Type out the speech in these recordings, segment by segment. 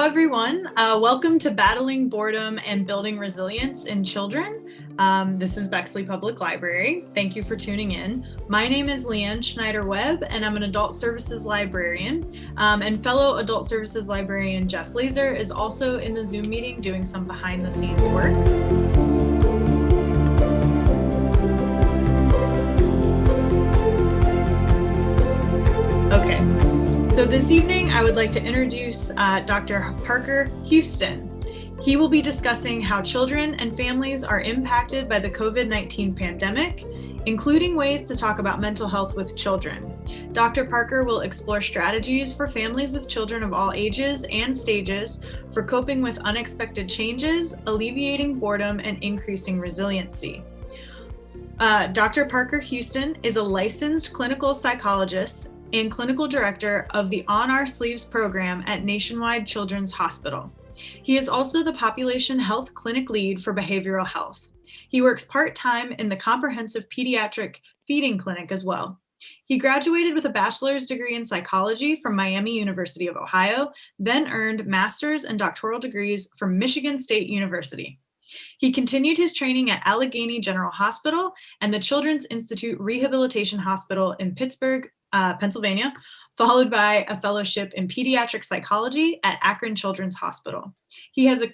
everyone. Welcome to Battling Boredom and Building Resilience in Children. This is Bexley Public Library. Thank you for tuning in. My name is Leanne Schneider-Webb, and I'm an Adult Services Librarian. And fellow Adult Services Librarian Jeff Laser is also in the Zoom meeting doing some behind-the-scenes work. Okay. So this evening, I would like to introduce Dr. Parker Houston. He will be discussing how children and families are impacted by the COVID-19 pandemic, including ways to talk about mental health with children. Dr. Parker will explore strategies for families with children of all ages and stages for coping with unexpected changes, alleviating boredom, and increasing resiliency. Dr. Parker Houston is a licensed clinical psychologist and clinical director of the On Our Sleeves program at Nationwide Children's Hospital. He is also the population health clinic lead for behavioral health. He works part-time in the comprehensive pediatric feeding clinic as well. He graduated with a bachelor's degree in psychology from Miami University of Ohio, then earned master's and doctoral degrees from Michigan State University. He continued his training at Allegheny General Hospital and the Children's Institute Rehabilitation Hospital in Pittsburgh, Pennsylvania, followed by a fellowship in pediatric psychology at Akron Children's Hospital. He has a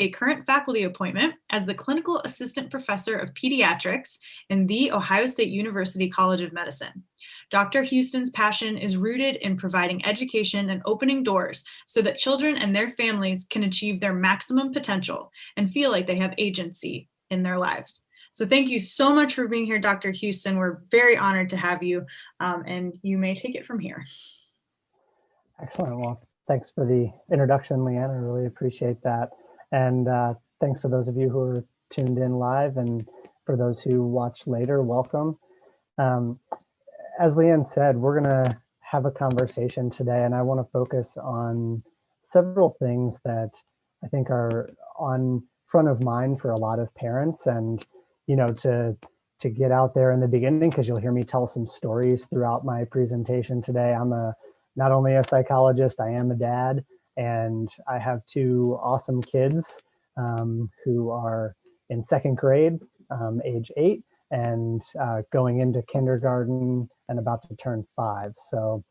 current faculty appointment as the clinical assistant professor of pediatrics in the Ohio State University College of Medicine. Dr. Houston's passion is rooted in providing education and opening doors so that children and their families can achieve their maximum potential and feel like they have agency in their lives. So thank you so much for being here, Dr. Houston. We're very honored to have you, and you may take it from here. Excellent. Well, thanks for the introduction, Leanne. I really appreciate that. And thanks to those of you who are tuned in live, and for those who watch later, welcome. As Leanne said, we're going to have a conversation today, and I want to focus on several things that I think are on front of mind for a lot of parents. And to get out there in the beginning, because you'll hear me tell some stories throughout my presentation today. I'm not only a psychologist, I am a dad, and I have two awesome kids who are in second grade, age 8, and going into kindergarten and about to turn 5. So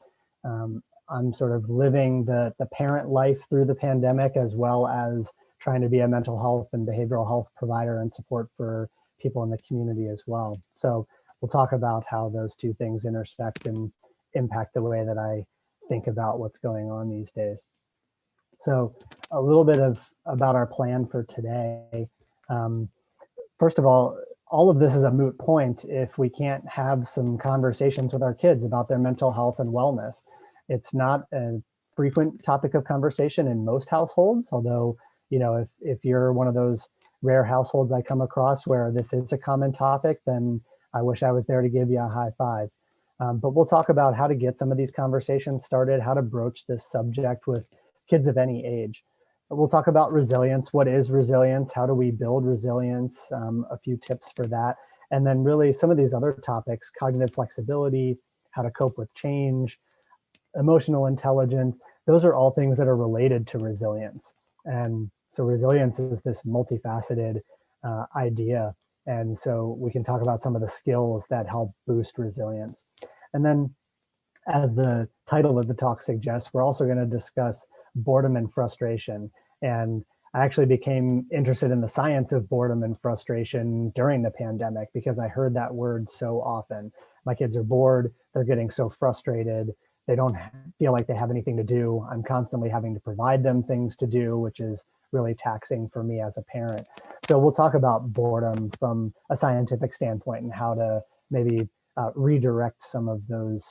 I'm sort of living the parent life through the pandemic, as well as trying to be a mental health and behavioral health provider and support for people in the community as well. So we'll talk about how those two things intersect and impact the way that I think about what's going on these days. So a little bit about our plan for today. First of all of this is a moot point if we can't have some conversations with our kids about their mental health and wellness. It's not a frequent topic of conversation in most households, although if you're one of those rare households I come across where this is a common topic, then I wish I was there to give you a high five. But we'll talk about how to get some of these conversations started, how to broach this subject with kids of any age. We'll talk about resilience. What is resilience? How do we build resilience? A few tips for that. And then really some of these other topics, cognitive flexibility, how to cope with change, emotional intelligence. Those are all things that are related to resilience. And so resilience is this multifaceted idea. And so we can talk about some of the skills that help boost resilience. And then, as the title of the talk suggests, we're also going to discuss boredom and frustration. And I actually became interested in the science of boredom and frustration during the pandemic because I heard that word so often. My kids are bored, they're getting so frustrated, they don't feel like they have anything to do. I'm constantly having to provide them things to do, which is really taxing for me as a parent. So we'll talk about boredom from a scientific standpoint and how to maybe redirect some of those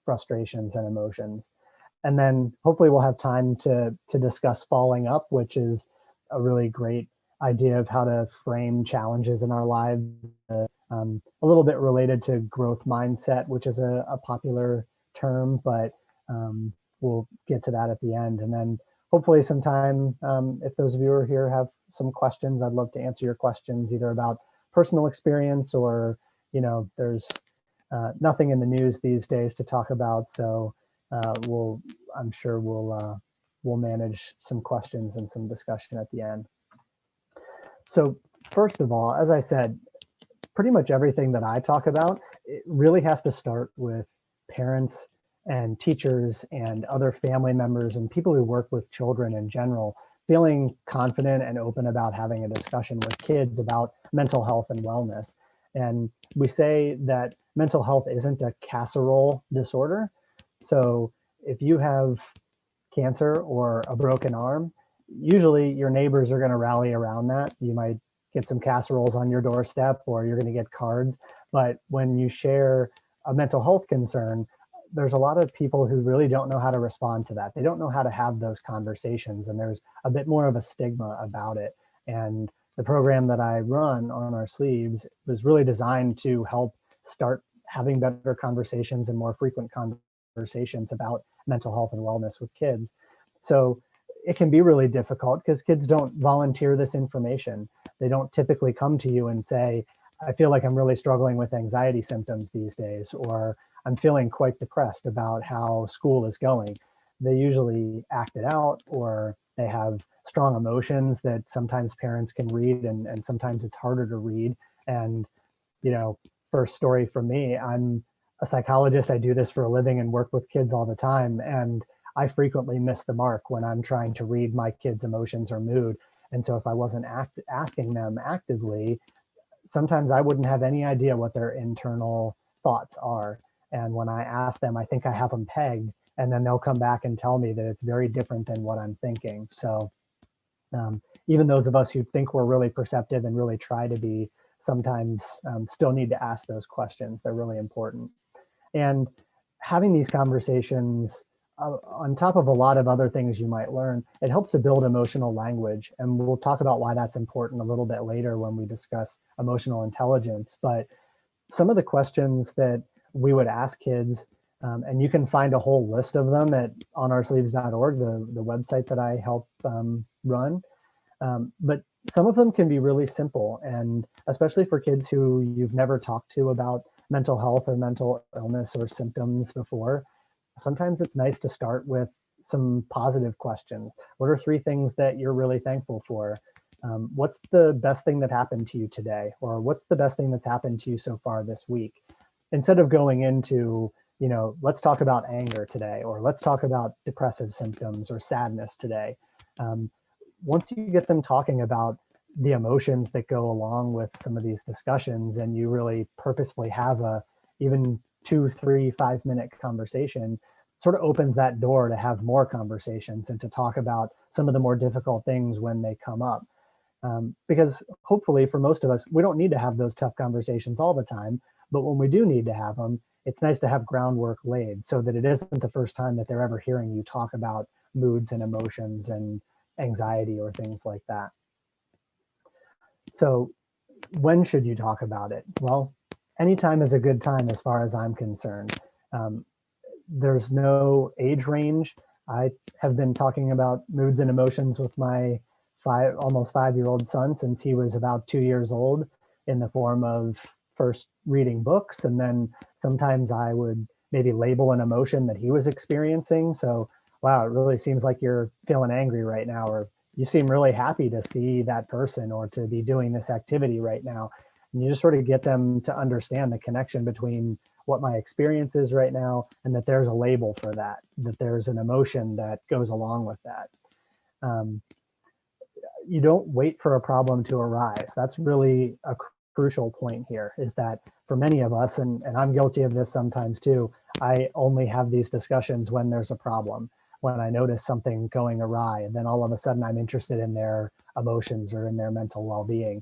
frustrations and emotions. And then hopefully we'll have time to discuss following up, which is a really great idea of how to frame challenges in our lives, a little bit related to growth mindset, which is a popular term, but we'll get to that at the end. And then hopefully sometime, if those of you who are here have some questions, I'd love to answer your questions either about personal experience or, there's nothing in the news these days to talk about. So I'm sure we'll we'll manage some questions and some discussion at the end. So first of all, as I said, pretty much everything that I talk about, it really has to start with parents and teachers and other family members and people who work with children in general, feeling confident and open about having a discussion with kids about mental health and wellness. And we say that mental health isn't a casserole disorder. So if you have cancer or a broken arm, usually your neighbors are going to rally around that. You might get some casseroles on your doorstep, or you're going to get cards. But when you share a mental health concern, there's a lot of people who really don't know how to respond to that. They don't know how to have those conversations, and there's a bit more of a stigma about it. And the program that I run on our sleeves was really designed to help start having better conversations and more frequent conversations about mental health and wellness with kids. So it can be really difficult because kids don't volunteer this information. They don't typically come to you and say, I feel like I'm really struggling with anxiety symptoms these days, or I'm feeling quite depressed about how school is going. They usually act it out, or they have strong emotions that sometimes parents can read, and sometimes it's harder to read. And, you know, first story for me, I'm a psychologist. I do this for a living and work with kids all the time. And I frequently miss the mark when I'm trying to read my kids' emotions or mood. And so if I wasn't asking them actively, sometimes I wouldn't have any idea what their internal thoughts are. And when I ask them, I think I have them pegged, and then they'll come back and tell me that it's very different than what I'm thinking. So even those of us who think we're really perceptive and really try to be, sometimes still need to ask those questions. They're really important. And having these conversations, on top of a lot of other things you might learn, it helps to build emotional language. And we'll talk about why that's important a little bit later when we discuss emotional intelligence. But some of the questions that we would ask kids, and you can find a whole list of them at onoursleeves.org, the website that I help run. But some of them can be really simple, and especially for kids who you've never talked to about mental health or mental illness or symptoms before, sometimes it's nice to start with some positive questions. What are 3 things that you're really thankful for? What's the best thing that happened to you today? Or what's the best thing that's happened to you so far this week? Instead of going into, you know, let's talk about anger today, or let's talk about depressive symptoms or sadness today. Once you get them talking about the emotions that go along with some of these discussions, and you really purposefully have a even 2, 3, 5-minute conversation, sort of opens that door to have more conversations and to talk about some of the more difficult things when they come up. Because hopefully for most of us, we don't need to have those tough conversations all the time, but when we do need to have them, it's nice to have groundwork laid so that it isn't the first time that they're ever hearing you talk about moods and emotions and anxiety or things like that. So when should you talk about it? Well, anytime is a good time as far as I'm concerned. There's no age range. I have been talking about moods and emotions with my almost 5-year-old son since he was about 2 years old, in the form of first reading books, and then sometimes I would maybe label an emotion that he was experiencing. So, wow, it really seems like you're feeling angry right now, or you seem really happy to see that person or to be doing this activity right now. And you just sort of get them to understand the connection between what my experience is right now, and that there's a label for that, that there's an emotion that goes along with that. You don't wait for a problem to arise. That's really a crucial point here, is that for many of us, and I'm guilty of this sometimes too, I only have these discussions when there's a problem, when I notice something going awry, and then all of a sudden I'm interested in their emotions or in their mental well-being.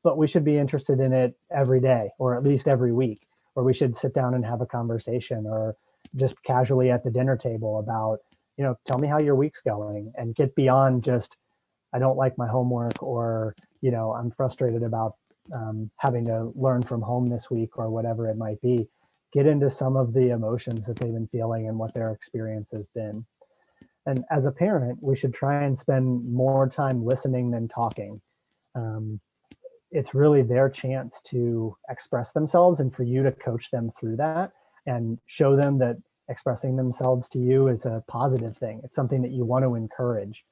But we should be interested in it every day, or at least every week, or we should sit down and have a conversation, or just casually at the dinner table about, you know, tell me how your week's going, and get beyond just, I don't like my homework, or, you know, I'm frustrated about having to learn from home this week, or whatever it might be. Get into some of the emotions that they've been feeling and what their experience has been. And as a parent, we should try and spend more time listening than talking. It's really their chance to express themselves, and for you to coach them through that and show them that expressing themselves to you is a positive thing. It's something that you want to encourage.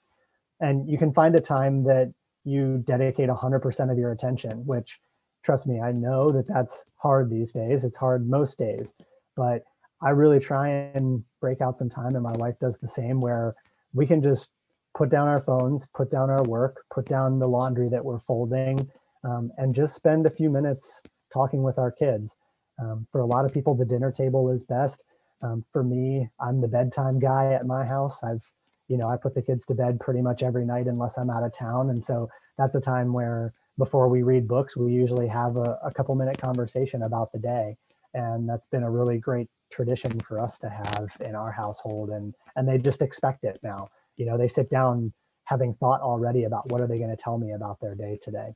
And you can find a time that you dedicate 100% of your attention, which, trust me, I know that that's hard these days. It's hard most days, but I really try and break out some time, and my wife does the same, where we can just put down our phones, put down our work, put down the laundry that we're folding, and just spend a few minutes talking with our kids. For a lot of people, the dinner table is best. For me, I'm the bedtime guy at my house. I put the kids to bed pretty much every night unless I'm out of town. And so that's a time where before we read books, we usually have a couple minute conversation about the day. And that's been a really great tradition for us to have in our household. And they just expect it now. They sit down having thought already about what are they going to tell me about their day today.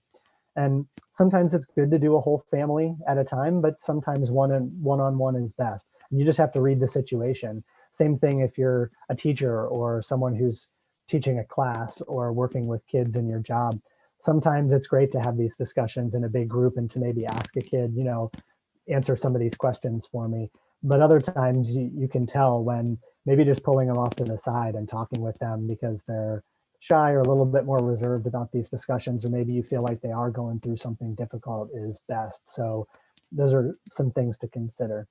And sometimes it's good to do a whole family at a time, but sometimes one-on-one is best. You just have to read the situation. Same thing if you're a teacher or someone who's teaching a class or working with kids in your job. Sometimes it's great to have these discussions in a big group and to maybe ask a kid, answer some of these questions for me. But other times you can tell when maybe just pulling them off to the side and talking with them because they're shy or a little bit more reserved about these discussions, or maybe you feel like they are going through something difficult, is best. So those are some things to consider.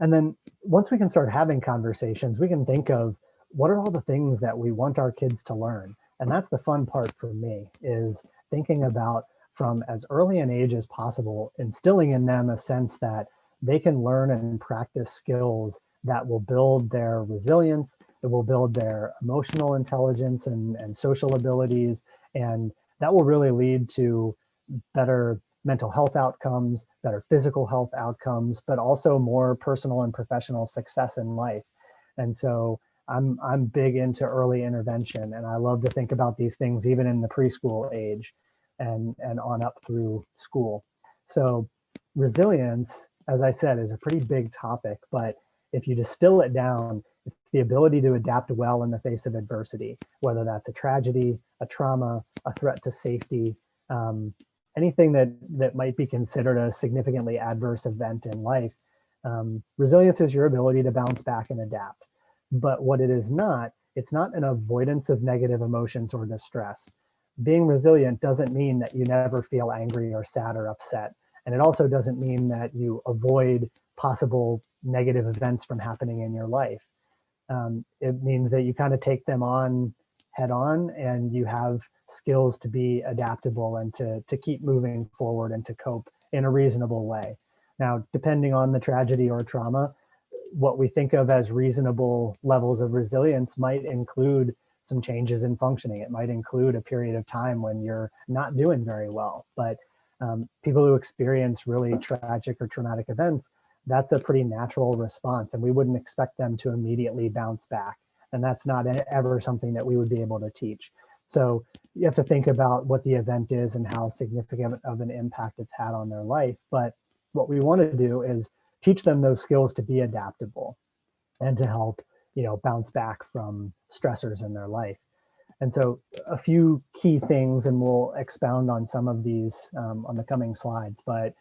And then once we can start having conversations, we can think of what are all the things that we want our kids to learn. And that's the fun part for me, is thinking about, from as early an age as possible, instilling in them a sense that they can learn and practice skills that will build their resilience, that will build their emotional intelligence and social abilities. And that will really lead to better mental health outcomes, better physical health outcomes, but also more personal and professional success in life. And so I'm big into early intervention, and I love to think about these things even in the preschool age and on up through school. So resilience, as I said, is a pretty big topic, but if you distill it down, it's the ability to adapt well in the face of adversity, whether that's a tragedy, a trauma, a threat to safety, anything that might be considered a significantly adverse event in life. Resilience is your ability to bounce back and adapt. But what it is not, it's not an avoidance of negative emotions or distress. Being resilient doesn't mean that you never feel angry or sad or upset. And it also doesn't mean that you avoid possible negative events from happening in your life. It means that you kind of take them on head on, and you have skills to be adaptable and to keep moving forward and to cope in a reasonable way. Now, depending on the tragedy or trauma, what we think of as reasonable levels of resilience might include some changes in functioning. It might include a period of time when you're not doing very well. But people who experience really tragic or traumatic events, that's a pretty natural response, and we wouldn't expect them to immediately bounce back. And that's not ever something that we would be able to teach. So you have to think about what the event is and how significant of an impact it's had on their life. But what we want to do is teach them those skills to be adaptable and to help, bounce back from stressors in their life. And so a few key things, and we'll expound on some of these on the coming slides, but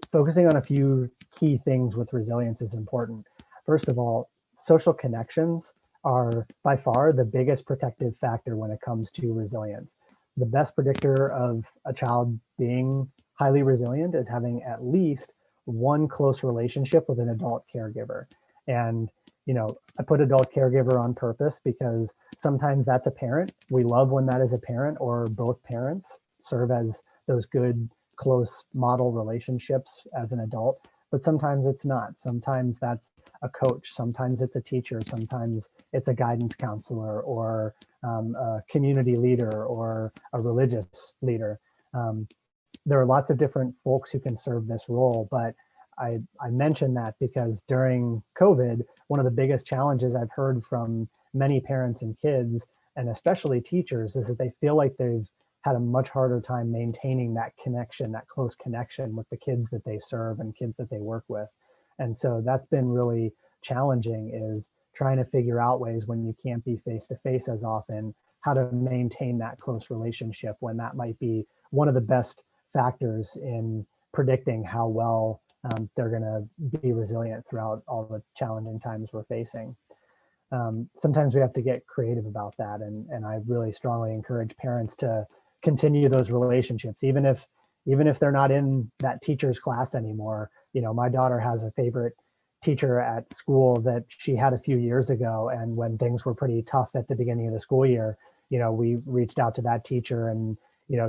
focusing on a few key things with resilience is important. First of all, social connections are by far the biggest protective factor when it comes to resilience. The best predictor of a child being highly resilient is having at least one close relationship with an adult caregiver. And, I put adult caregiver on purpose because sometimes that's a parent. We love when that is a parent, or both parents serve as those good, close model relationships as an adult. But sometimes it's not. Sometimes that's a coach. Sometimes it's a teacher. Sometimes it's a guidance counselor, or a community leader, or a religious leader. There are lots of different folks who can serve this role, but I mention that because during COVID, one of the biggest challenges I've heard from many parents and kids, and especially teachers, is that they feel like they've had a much harder time maintaining that connection, that close connection with the kids that they serve and kids that they work with. And so that's been really challenging, is trying to figure out ways when you can't be face to face as often, how to maintain that close relationship when that might be one of the best factors in predicting how well they're going to be resilient throughout all the challenging times we're facing. Sometimes we have to get creative about that. And I really strongly encourage parents to continue those relationships, even if they're not in that teacher's class anymore. My daughter has a favorite teacher at school that she had a few years ago. And when things were pretty tough at the beginning of the school year, we reached out to that teacher, and,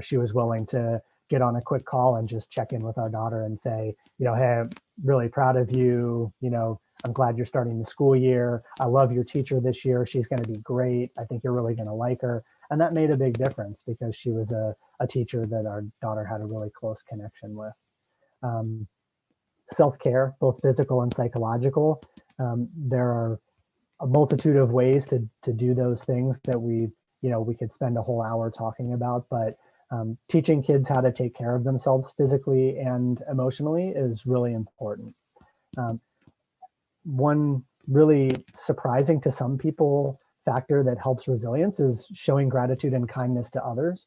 she was willing to get on a quick call and just check in with our daughter and say, hey, I'm really proud of you. I'm glad you're starting the school year. I love your teacher this year. She's going to be great. I think you're really going to like her. And that made a big difference because she was a teacher that our daughter had a really close connection with. Self-care, both physical and psychological. There are a multitude of ways to do those things that we could spend a whole hour talking about, but teaching kids how to take care of themselves physically and emotionally is really important. One really surprising to some people factor that helps resilience is showing gratitude and kindness to others.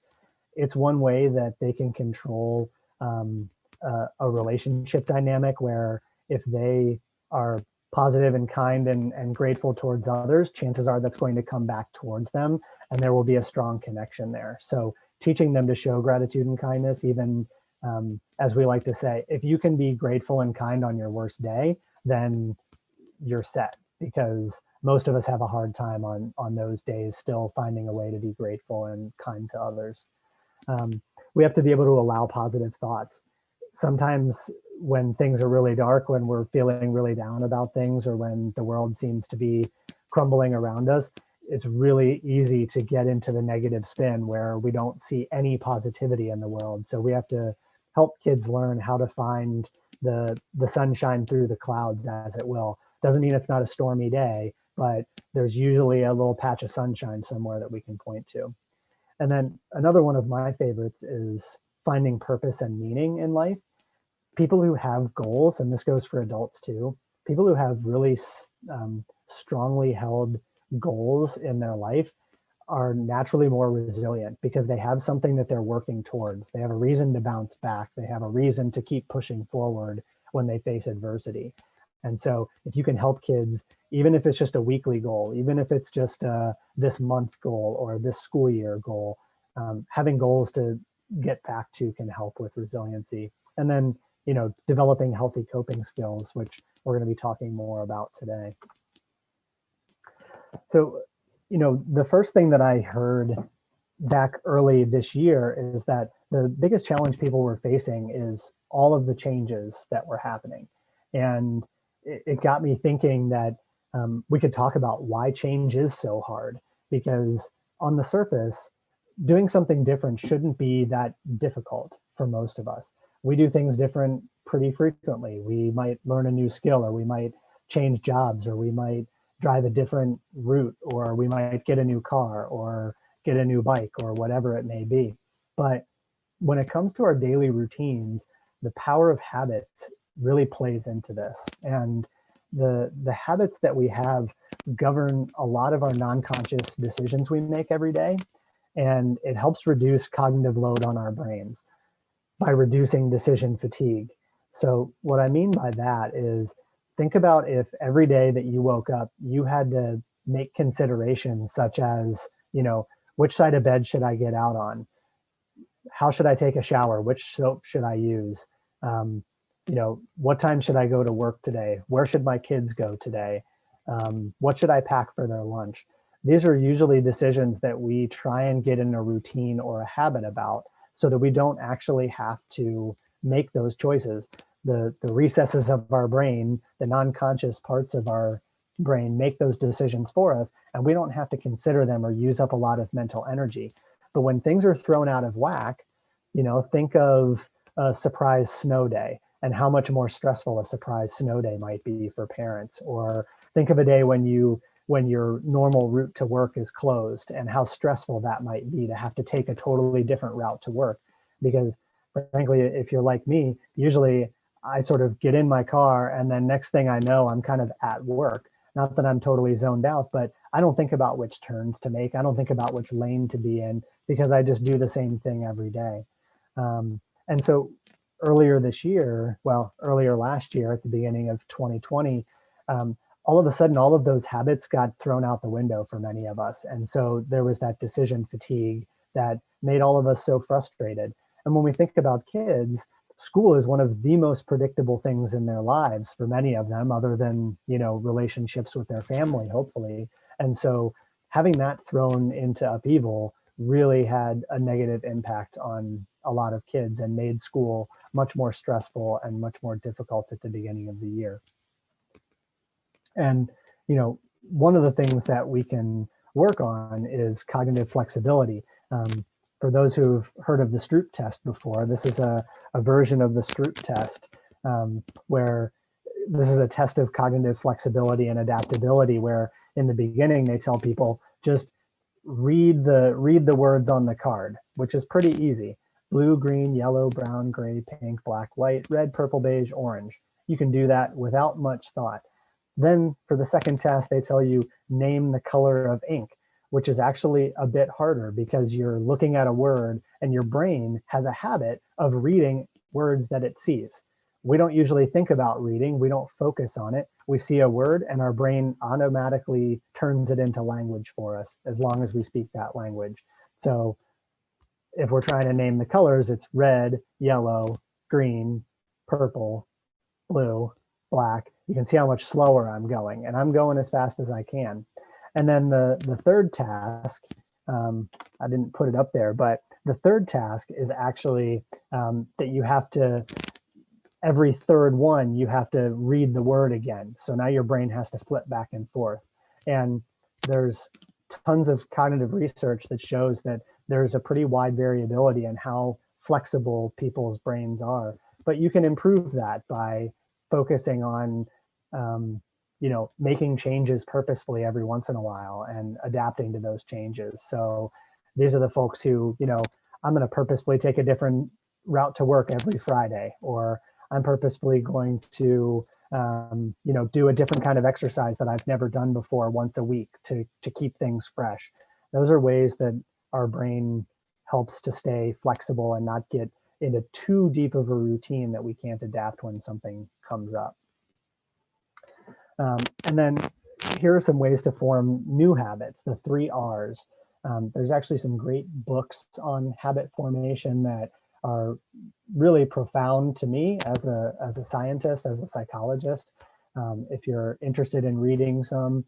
It's one way that they can control a relationship dynamic where if they are positive and kind and grateful towards others, chances are that's going to come back towards them, and there will be a strong connection there. So teaching them to show gratitude and kindness, even as we like to say, if you can be grateful and kind on your worst day, then you're set, because most of us have a hard time on those days still finding a way to be grateful and kind to others. We have to be able to allow positive thoughts. Sometimes when things are really dark, when we're feeling really down about things, or when the world seems to be crumbling around us, it's really easy to get into the negative spin where we don't see any positivity in the world. So we have to help kids learn how to find the sunshine through the clouds, as it will. Doesn't mean it's not a stormy day, but there's usually a little patch of sunshine somewhere that we can point to. And then another one of my favorites is finding purpose and meaning in life. People who have goals, and this goes for adults too, people who have really strongly held goals in their life are naturally more resilient because they have something that they're working towards. They have a reason to bounce back. They have a reason to keep pushing forward when they face adversity. And so if you can help kids, even if it's just a weekly goal, even if it's just this month goal or this school year goal, having goals to get back to can help with resiliency. And then, developing healthy coping skills, which we're going to be talking more about today. So, the first thing that I heard back early this year is that the biggest challenge people were facing is all of the changes that were happening. And it got me thinking that we could talk about why change is so hard, because on the surface, doing something different shouldn't be that difficult for most of us. We do things different pretty frequently. We might learn a new skill, or we might change jobs, or we might drive a different route, or we might get a new car or get a new bike, or whatever it may be. But when it comes to our daily routines, the power of habits really plays into this. And the habits that we have govern a lot of our non-conscious decisions we make every day. And it helps reduce cognitive load on our brains by reducing decision fatigue. So what I mean by that is, think about if every day that you woke up, you had to make considerations such as, which side of bed should I get out on? How should I take a shower? Which soap should I use? What time should I go to work today? Where should my kids go today? What should I pack for their lunch? These are usually decisions that we try and get in a routine or a habit about, so that we don't actually have to make those choices. The recesses of our brain, the non-conscious parts of our brain, make those decisions for us, and we don't have to consider them or use up a lot of mental energy. But when things are thrown out of whack, think of a surprise snow day and how much more stressful a surprise snow day might be for parents. Or think of a day when your normal route to work is closed and how stressful that might be to have to take a totally different route to work. Because frankly, if you're like me, usually I sort of get in my car and then next thing I know, I'm kind of at work. Not that I'm totally zoned out, but I don't think about which turns to make. I don't think about which lane to be in, because I just do the same thing every day. And so earlier this year, well, earlier last year at the beginning of 2020, all of a sudden, all of those habits got thrown out the window for many of us. And so there was that decision fatigue that made all of us so frustrated. And when we think about kids, school is one of the most predictable things in their lives for many of them, other than, relationships with their family, hopefully. And so having that thrown into upheaval really had a negative impact on a lot of kids and made school much more stressful and much more difficult at the beginning of the year. And, one of the things that we can work on is cognitive flexibility. For those who've heard of the Stroop test before, this is a version of the Stroop test where this is a test of cognitive flexibility and adaptability, where in the beginning they tell people just read the words on the card, which is pretty easy. Blue, green, yellow, brown, gray, pink, black, white, red, purple, beige, orange. You can do that without much thought. Then for the second test, they tell you name the color of ink, which is actually a bit harder because you're looking at a word and your brain has a habit of reading words that it sees. We don't usually think about reading. We don't focus on it. We see a word and our brain automatically turns it into language for us as long as we speak that language. So if we're trying to name the colors, it's red, yellow, green, purple, blue, black. You can see how much slower I'm going, and I'm going as fast as I can. And then the third task, I didn't put it up there, but the third task is actually that you have to, every third one, you have to read the word again. So now your brain has to flip back and forth. And there's tons of cognitive research that shows that there's a pretty wide variability in how flexible people's brains are. But you can improve that by focusing on, making changes purposefully every once in a while and adapting to those changes. So these are the folks who, I'm going to purposefully take a different route to work every Friday, or I'm purposefully going to, do a different kind of exercise that I've never done before once a week to keep things fresh. Those are ways that our brain helps to stay flexible and not get into too deep of a routine that we can't adapt when something comes up. And then here are some ways to form new habits, the 3 R's. There's actually some great books on habit formation that are really profound to me as a scientist, as a psychologist, if you're interested in reading some.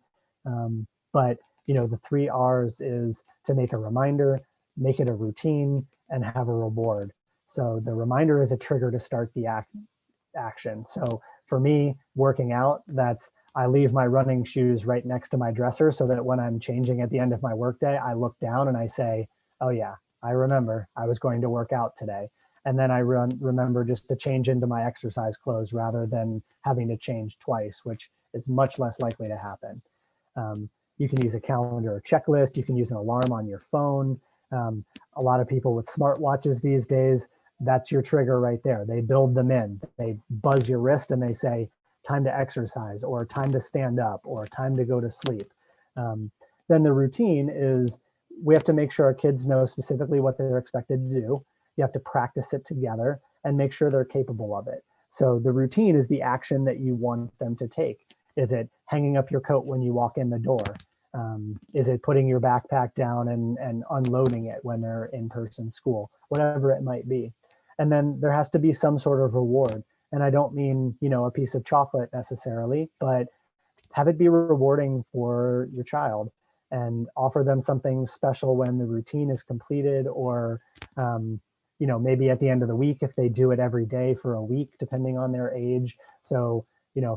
But the 3 R's is to make a reminder, make it a routine, and have a reward. So the reminder is a trigger to start the action. So for me, working out, I leave my running shoes right next to my dresser so that when I'm changing at the end of my workday, I look down and I say, oh yeah, I remember I was going to work out today. And then I remember just to change into my exercise clothes rather than having to change twice, which is much less likely to happen. You can use a calendar or checklist. You can use an alarm on your phone. A lot of people with smartwatches these days, that's your trigger right there. They build them in. They buzz your wrist and they say, time to exercise, or time to stand up, or time to go to sleep. Then the routine is, we have to make sure our kids know specifically what they're expected to do. You have to practice it together and make sure they're capable of it. So the routine is the action that you want them to take. Is it hanging up your coat when you walk in the door? Is it putting your backpack down and unloading it when they're in person school? Whatever it might be. And then there has to be some sort of reward. And I don't mean, a piece of chocolate necessarily, but have it be rewarding for your child and offer them something special when the routine is completed, or, maybe at the end of the week, if they do it every day for a week, depending on their age. So,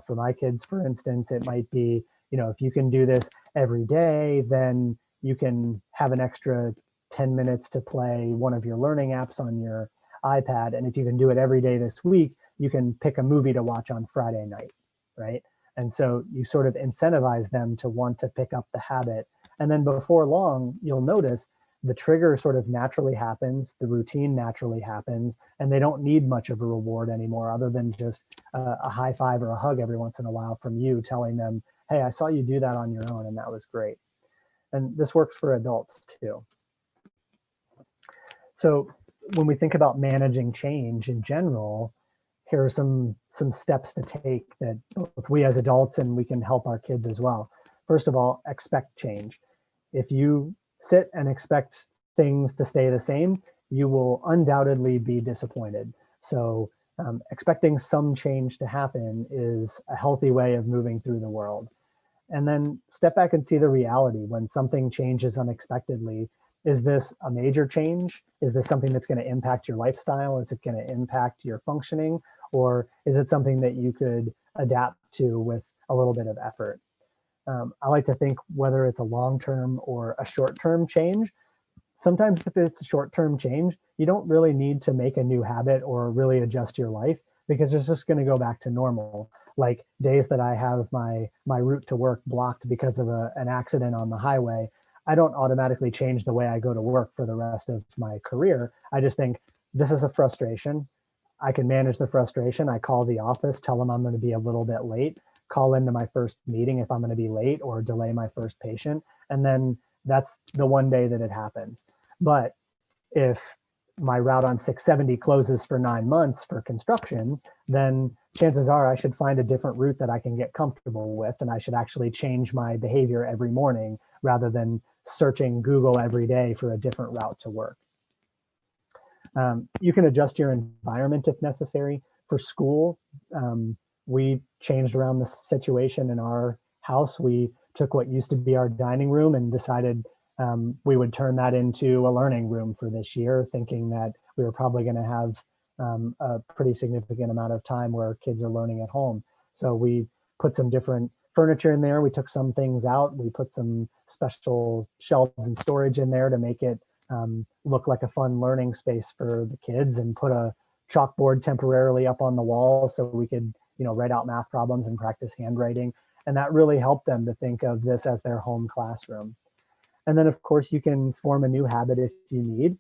for my kids, for instance, it might be, if you can do this every day, then you can have an extra 10 minutes to play one of your learning apps on your iPad. And if you can do it every day this week, you can pick a movie to watch on Friday night, right? And so you sort of incentivize them to want to pick up the habit. And then before long, you'll notice the trigger sort of naturally happens, the routine naturally happens, and they don't need much of a reward anymore other than just a high five or a hug every once in a while from you telling them, hey, I saw you do that on your own and that was great. And this works for adults too. So when we think about managing change in general, here are some steps to take that both we as adults and we can help our kids as well. First of all, expect change. If you sit and expect things to stay the same, you will undoubtedly be disappointed. So expecting some change to happen is a healthy way of moving through the world. And then step back and see the reality when something changes unexpectedly. Is this a major change? Is this something that's going to impact your lifestyle? Is it going to impact your functioning? Or is it something that you could adapt to with a little bit of effort? I like to think whether it's a long-term or a short-term change. Sometimes if it's a short-term change, you don't really need to make a new habit or really adjust your life because it's just going to go back to normal. Like days that I have my route to work blocked because of an accident on the highway, I don't automatically change the way I go to work for the rest of my career. I just think this is a frustration. I can manage the frustration. I call the office, tell them I'm going to be a little bit late, call into my first meeting if I'm going to be late or delay my first patient. And then that's the one day that it happens. But if my route on 670 closes for 9 months for construction, then chances are I should find a different route that I can get comfortable with. And I should actually change my behavior every morning rather than searching Google every day for a different route to work. You can adjust your environment if necessary. For school, we changed around the situation in our house. We took what used to be our dining room and decided we would turn that into a learning room for this year, thinking that we were probably going to have a pretty significant amount of time where kids are learning at home. So we put some different furniture in there. We took some things out. We put some special shelves and storage in there to make it look like a fun learning space for the kids, and put a chalkboard temporarily up on the wall so we could, write out math problems and practice handwriting. And that really helped them to think of this as their home classroom. And then, of course, you can form a new habit if you need.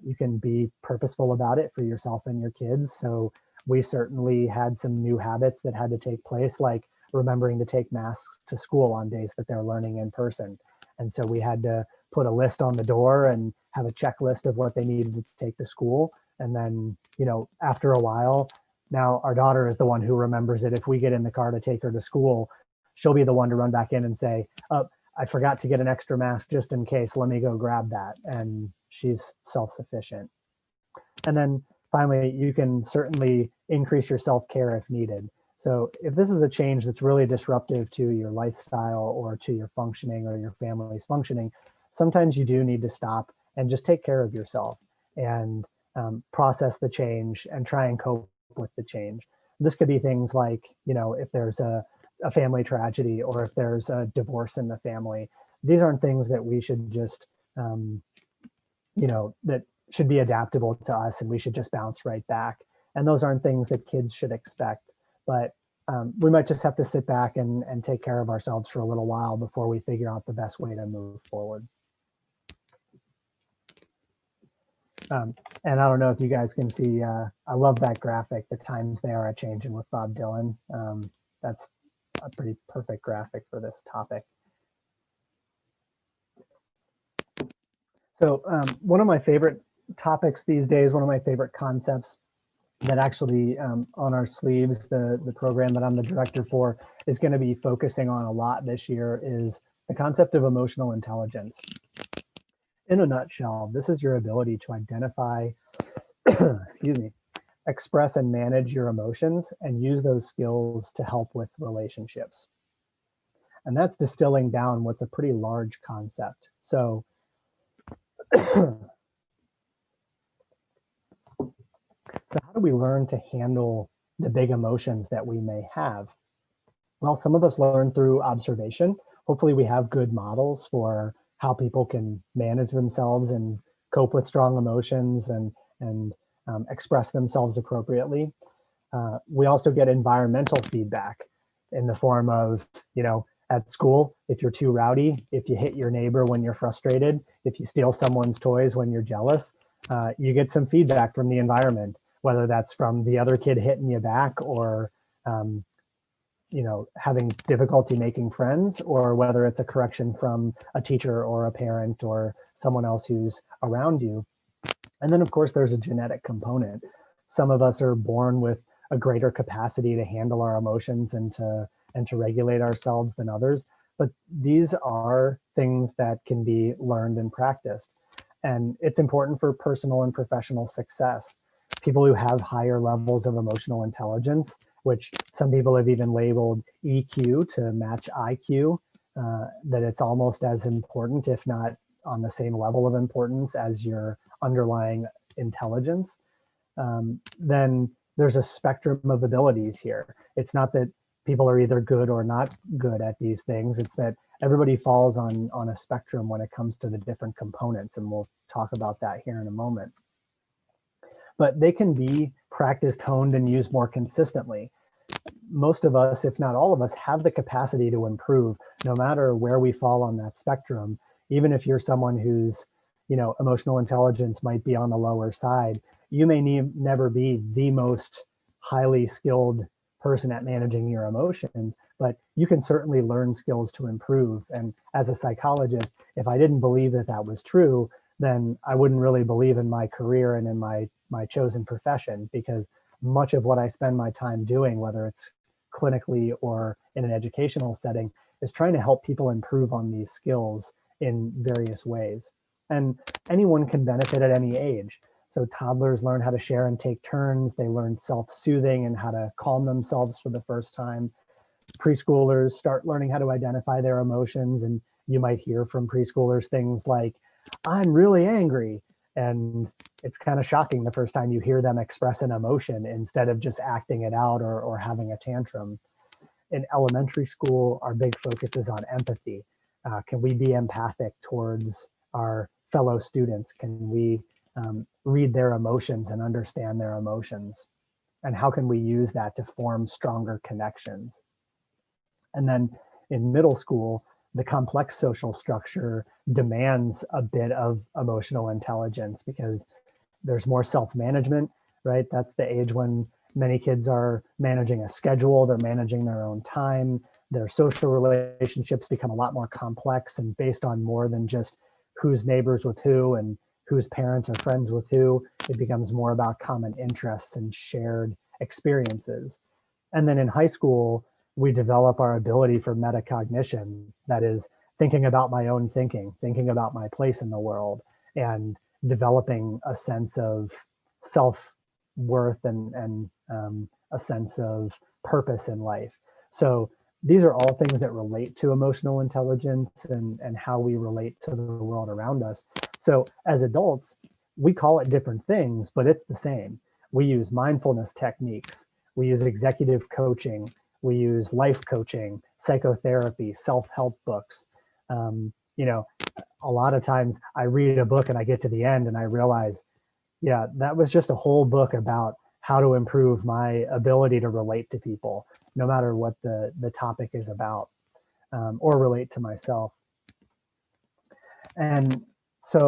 You can be purposeful about it for yourself and your kids. So we certainly had some new habits that had to take place, like remembering to take masks to school on days that they're learning in person. And so we had to put a list on the door and have a checklist of what they needed to take to school. And then, after a while, now our daughter is the one who remembers it. If we get in the car to take her to school, she'll be the one to run back in and say, oh, I forgot to get an extra mask just in case. Let me go grab that. And she's self-sufficient. And then finally, you can certainly increase your self-care if needed. So if this is a change that's really disruptive to your lifestyle or to your functioning or your family's functioning, sometimes you do need to stop and just take care of yourself and process the change and try and cope with the change. This could be things like, if there's a family tragedy or if there's a divorce in the family. These aren't things that we should just, that should be adaptable to us and we should just bounce right back. And those aren't things that kids should expect. But we might just have to sit back and take care of ourselves for a little while before we figure out the best way to move forward. And I don't know if you guys can see, I love that graphic, the times they are a-changing with Bob Dylan. That's a pretty perfect graphic for this topic. So one of my favorite topics these days, one of my favorite concepts that actually on our sleeves, the program that I'm the director for is going to be focusing on a lot this year is the concept of emotional intelligence. In a nutshell, this is your ability to identify, excuse me, express and manage your emotions and use those skills to help with relationships. And that's distilling down what's a pretty large concept. So So how do we learn to handle the big emotions that we may have? Well, some of us learn through observation. Hopefully we have good models for how people can manage themselves and cope with strong emotions and express themselves appropriately. We also get environmental feedback in the form of, at school, if you're too rowdy, if you hit your neighbor when you're frustrated, if you steal someone's toys when you're jealous, you get some feedback from the environment, whether that's from the other kid hitting you back or, having difficulty making friends, or whether it's a correction from a teacher or a parent or someone else who's around you. And then, of course, there's a genetic component. Some of us are born with a greater capacity to handle our emotions and to regulate ourselves than others. But these are things that can be learned and practiced. And it's important for personal and professional success. People who have higher levels of emotional intelligence, which some people have even labeled EQ to match IQ, that it's almost as important, if not on the same level of importance as your underlying intelligence, then there's a spectrum of abilities here. It's not that people are either good or not good at these things. It's that everybody falls on a spectrum when it comes to the different components. And we'll talk about that here in a moment. But they can be practiced, honed, and used more consistently. Most of us, if not all of us, have the capacity to improve no matter where we fall on that spectrum. Even if you're someone whose emotional intelligence might be on the lower side, you may never be the most highly skilled person at managing your emotions, but you can certainly learn skills to improve. And as a psychologist, if I didn't believe that that was true, then I wouldn't really believe in my career and in my chosen profession, because much of what I spend my time doing, whether it's clinically or in an educational setting, is trying to help people improve on these skills in various ways. And anyone can benefit at any age. So toddlers learn how to share and take turns. They learn self-soothing and how to calm themselves for the first time. Preschoolers start learning how to identify their emotions. And you might hear from preschoolers things like, "I'm really angry." And it's kind of shocking the first time you hear them express an emotion instead of just acting it out or having a tantrum. In elementary school, our big focus is on empathy. Can we be empathic towards our fellow students? Can we read their emotions and understand their emotions? And how can we use that to form stronger connections? And then in middle school, the complex social structure demands a bit of emotional intelligence because there's more self-management, right? That's the age when many kids are managing a schedule, they're managing their own time, their social relationships become a lot more complex and based on more than just who's neighbors with who and whose parents are friends with who. It becomes more about common interests and shared experiences. And then in high school, we develop our ability for metacognition, that is, thinking about my own thinking, thinking about my place in the world, and developing a sense of self-worth and a sense of purpose in life. So these are all things that relate to emotional intelligence and how we relate to the world around us. So as adults, we call it different things, but it's the same. We use mindfulness techniques. We use executive coaching. We use life coaching, psychotherapy, self-help books. A lot of times I read a book and I get to the end and I realize, yeah, that was just a whole book about how to improve my ability to relate to people, no matter what the topic is about, or relate to myself. And so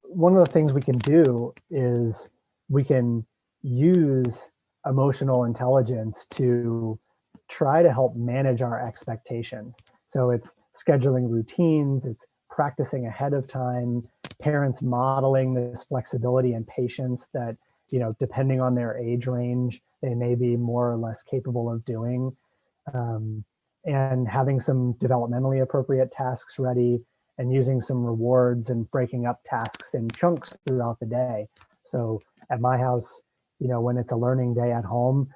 one of the things we can do is we can use emotional intelligence to try to help manage our expectations. So it's scheduling routines, it's practicing ahead of time, parents modeling this flexibility and patience that, depending on their age range, they may be more or less capable of doing, and having some developmentally appropriate tasks ready and using some rewards and breaking up tasks in chunks throughout the day. So at my house, when it's a learning day at home,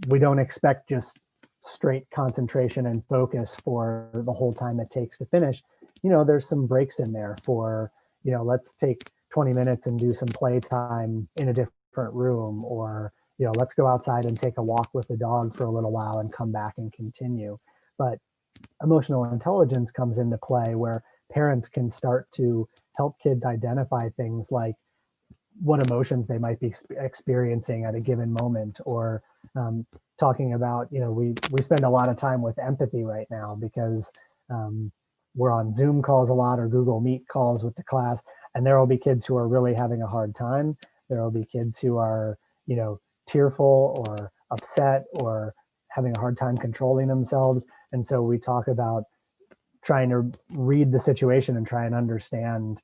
we don't expect just straight concentration and focus for the whole time it takes to finish. There's some breaks in there for, let's take 20 minutes and do some playtime in a different room, or, let's go outside and take a walk with the dog for a little while and come back and continue. But emotional intelligence comes into play where parents can start to help kids identify things like what emotions they might be experiencing at a given moment, or talking about, we spend a lot of time with empathy right now because we're on Zoom calls a lot or Google Meet calls with the class, and there will be kids who are really having a hard time. There will be kids who are, tearful or upset or having a hard time controlling themselves. And so we talk about trying to read the situation and try and understand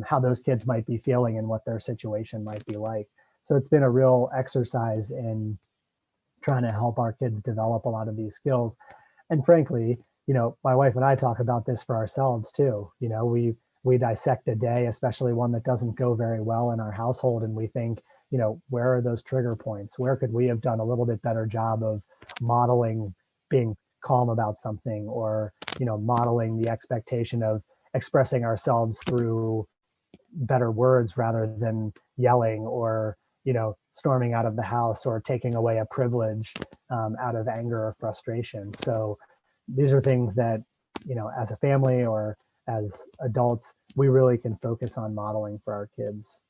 how those kids might be feeling and what their situation might be like. So it's been a real exercise in trying to help our kids develop a lot of these skills. And frankly, my wife and I talk about this for ourselves too. We dissect a day, especially one that doesn't go very well in our household, and we think, where are those trigger points? Where could we have done a little bit better job of modeling being calm about something, or modeling the expectation of expressing ourselves through better words rather than yelling, or storming out of the house, or taking away a privilege out of anger or frustration. So these are things that, as a family or as adults, we really can focus on modeling for our kids.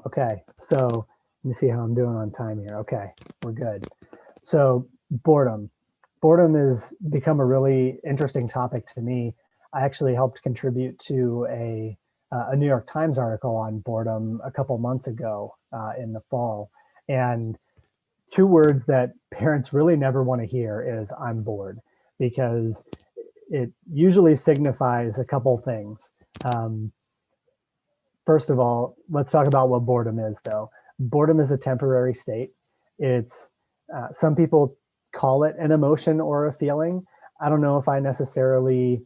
Okay, so let me see how I'm doing on time here. Okay, we're good. So boredom. Boredom has become a really interesting topic to me. I actually helped contribute to a New York Times article on boredom a couple months ago in the fall. And two words that parents really never want to hear is "I'm bored," because it usually signifies a couple things. First of all, let's talk about what boredom is, though. Boredom is a temporary state. It's some people call it an emotion or a feeling. I don't know if I necessarily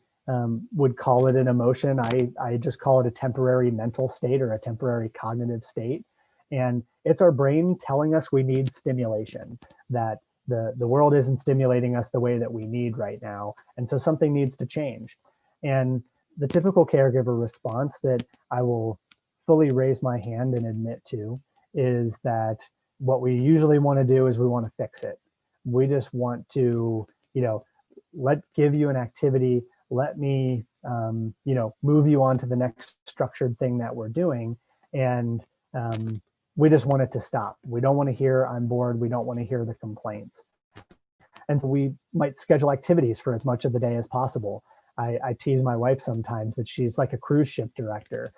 would call it an emotion. I just call it a temporary mental state or a temporary cognitive state. And it's our brain telling us we need stimulation, that the world isn't stimulating us the way that we need right now. And so something needs to change. And the typical caregiver response that I will fully raise my hand and admit to is that what we usually want to do is we want to fix it. We just want to, give you an activity, let me, move you on to the next structured thing that we're doing. And we just want it to stop. We don't want to hear "I'm bored." We don't want to hear the complaints. And so we might schedule activities for as much of the day as possible. I tease my wife sometimes that she's like a cruise ship director.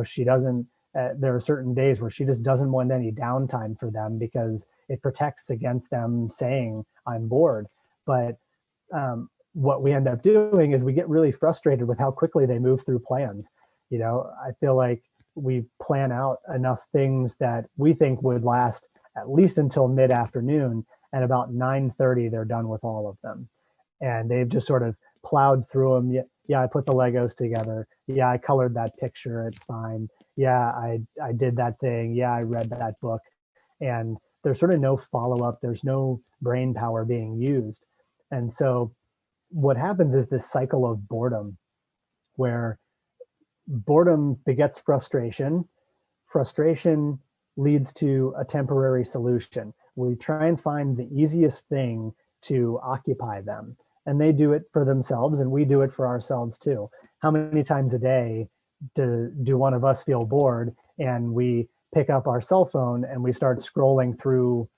She doesn't, there are certain days where she just doesn't want any downtime for them because it protects against them saying "I'm bored." But what we end up doing is we get really frustrated with how quickly they move through plans. I feel like we plan out enough things that we think would last at least until mid-afternoon, and about 9:30 they're done with all of them. And they've just sort of plowed through them. Yeah, I put the Legos together. Yeah, I colored that picture. It's fine. Yeah, I did that thing. Yeah, I read that book. And there's sort of no follow-up. There's no brain power being used. And so what happens is this cycle of boredom, where boredom begets frustration. Frustration leads to a temporary solution. We try and find the easiest thing to occupy them. And they do it for themselves, and we do it for ourselves too. How many times a day do one of us feel bored and we pick up our cell phone and we start scrolling through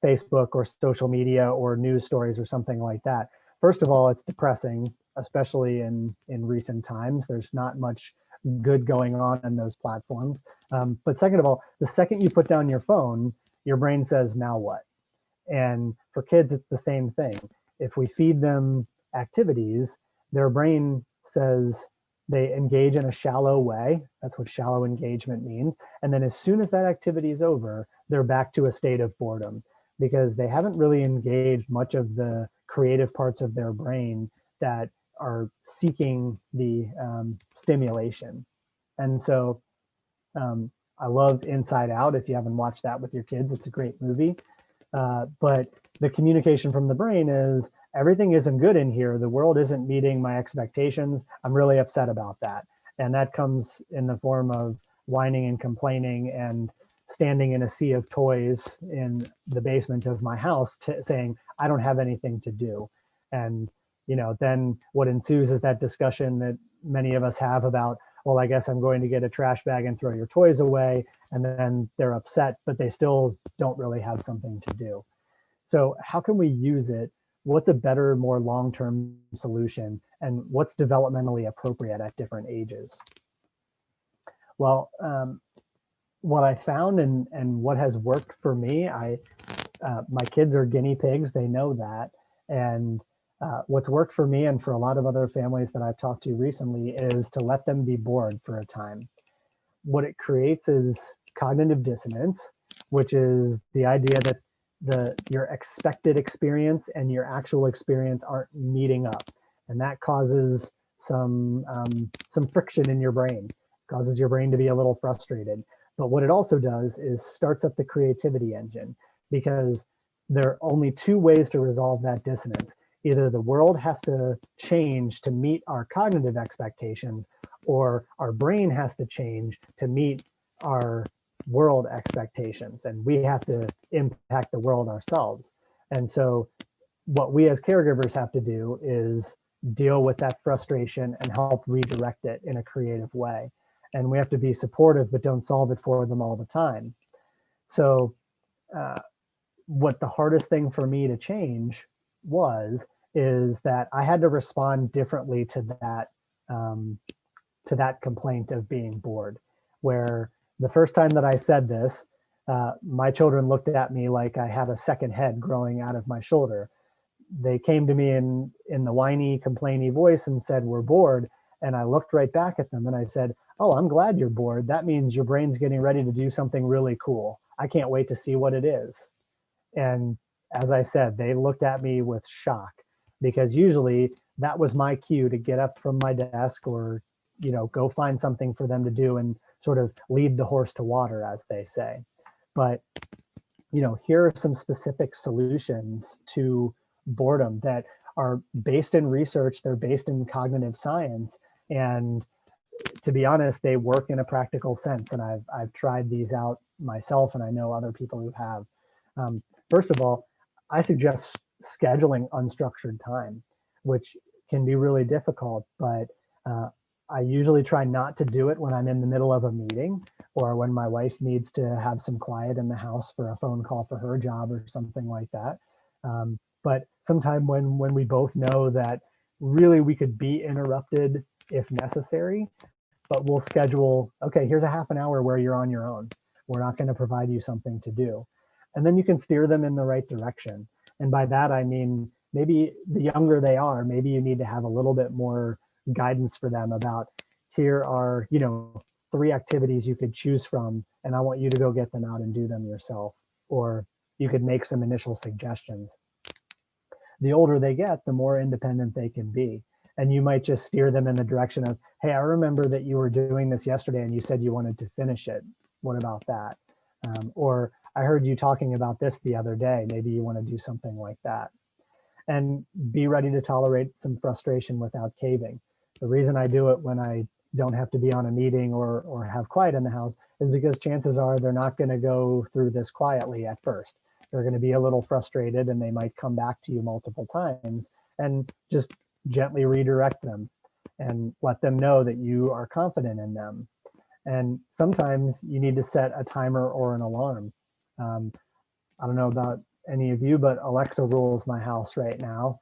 Facebook or social media or news stories or something like that? First of all, it's depressing, especially in recent times. There's not much good going on in those platforms. But second of all, the second you put down your phone, your brain says, "Now what?" And for kids, it's the same thing. If we feed them activities, their brain says they engage in a shallow way. That's what shallow engagement means. And then as soon as that activity is over, they're back to a state of boredom, because they haven't really engaged much of the creative parts of their brain that are seeking the stimulation. And so I love Inside Out. If you haven't watched that with your kids, it's a great movie. But the communication from the brain is, everything isn't good in here. The world isn't meeting my expectations. I'm really upset about that. And that comes in the form of whining and complaining and standing in a sea of toys in the basement of my house, saying, "I don't have anything to do." And, then what ensues is that discussion that many of us have about, well, I guess I'm going to get a trash bag and throw your toys away. And then they're upset, but they still don't really have something to do. So how can we use it? What's a better, more long-term solution? And what's developmentally appropriate at different ages? Well, what I found and what has worked for me, my kids are guinea pigs, they know that. And What's worked for me and for a lot of other families that I've talked to recently is to let them be bored for a time. What it creates is cognitive dissonance, which is the idea that your expected experience and your actual experience aren't meeting up, and that causes some friction in your brain, causes your brain to be a little frustrated. But what it also does is starts up the creativity engine, because there are only two ways to resolve that dissonance. Either the world has to change to meet our cognitive expectations, or our brain has to change to meet our world expectations, and we have to impact the world ourselves. And so what we as caregivers have to do is deal with that frustration and help redirect it in a creative way. And we have to be supportive, but don't solve it for them all the time. So uh, what the hardest thing for me to change is that I had to respond differently to that complaint of being bored. Where the first time that I said this, my children looked at me like I had a second head growing out of my shoulder. They came to me in the whiny, complainy voice and said, "We're bored." And I looked right back at them and I said, "Oh, I'm glad you're bored. That means your brain's getting ready to do something really cool. I can't wait to see what it is." And as I said, they looked at me with shock, because usually that was my cue to get up from my desk, or, go find something for them to do and sort of lead the horse to water, as they say. But, here are some specific solutions to boredom that are based in research, they're based in cognitive science. And to be honest, they work in a practical sense. And I've tried these out myself, and I know other people who have. First of all, I suggest scheduling unstructured time, which can be really difficult, but I usually try not to do it when I'm in the middle of a meeting, or when my wife needs to have some quiet in the house for a phone call for her job or something like that. But sometime when we both know that really we could be interrupted if necessary, but we'll schedule, okay, here's a half an hour where you're on your own. We're not going to provide you something to do. And then you can steer them in the right direction. And by that, I mean, maybe the younger they are, maybe you need to have a little bit more guidance for them about, here are, 3 activities you could choose from, and I want you to go get them out and do them yourself. Or you could make some initial suggestions. The older they get, the more independent they can be. And you might just steer them in the direction of, hey, I remember that you were doing this yesterday and you said you wanted to finish it. What about that? Or I heard you talking about this the other day. Maybe you want to do something like that. And be ready to tolerate some frustration without caving. The reason I do it when I don't have to be on a meeting or have quiet in the house is because chances are they're not going to go through this quietly at first. They're going to be a little frustrated, and they might come back to you multiple times, and just gently redirect them and let them know that you are confident in them. And sometimes you need to set a timer or an alarm. I don't know about any of you, but Alexa rules my house right now,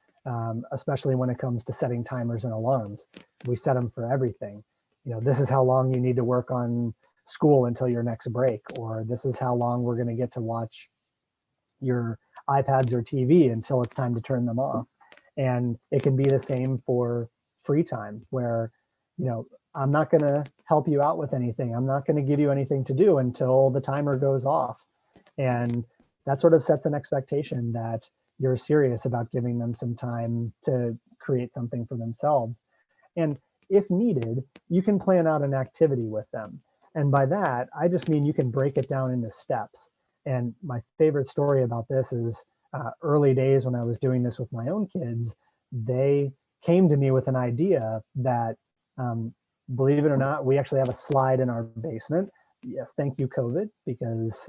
especially when it comes to setting timers and alarms. We set them for everything. This is how long you need to work on school until your next break, or this is how long we're going to get to watch your iPads or TV until it's time to turn them off. And it can be the same for free time, where, I'm not going to help you out with anything. I'm not going to give you anything to do until the timer goes off. And that sort of sets an expectation that you're serious about giving them some time to create something for themselves. And if needed, you can plan out an activity with them. And by that, I just mean you can break it down into steps. And my favorite story about this is early days when I was doing this with my own kids. They came to me with an idea that, believe it or not, we actually have a slide in our basement. Yes, thank you, COVID, because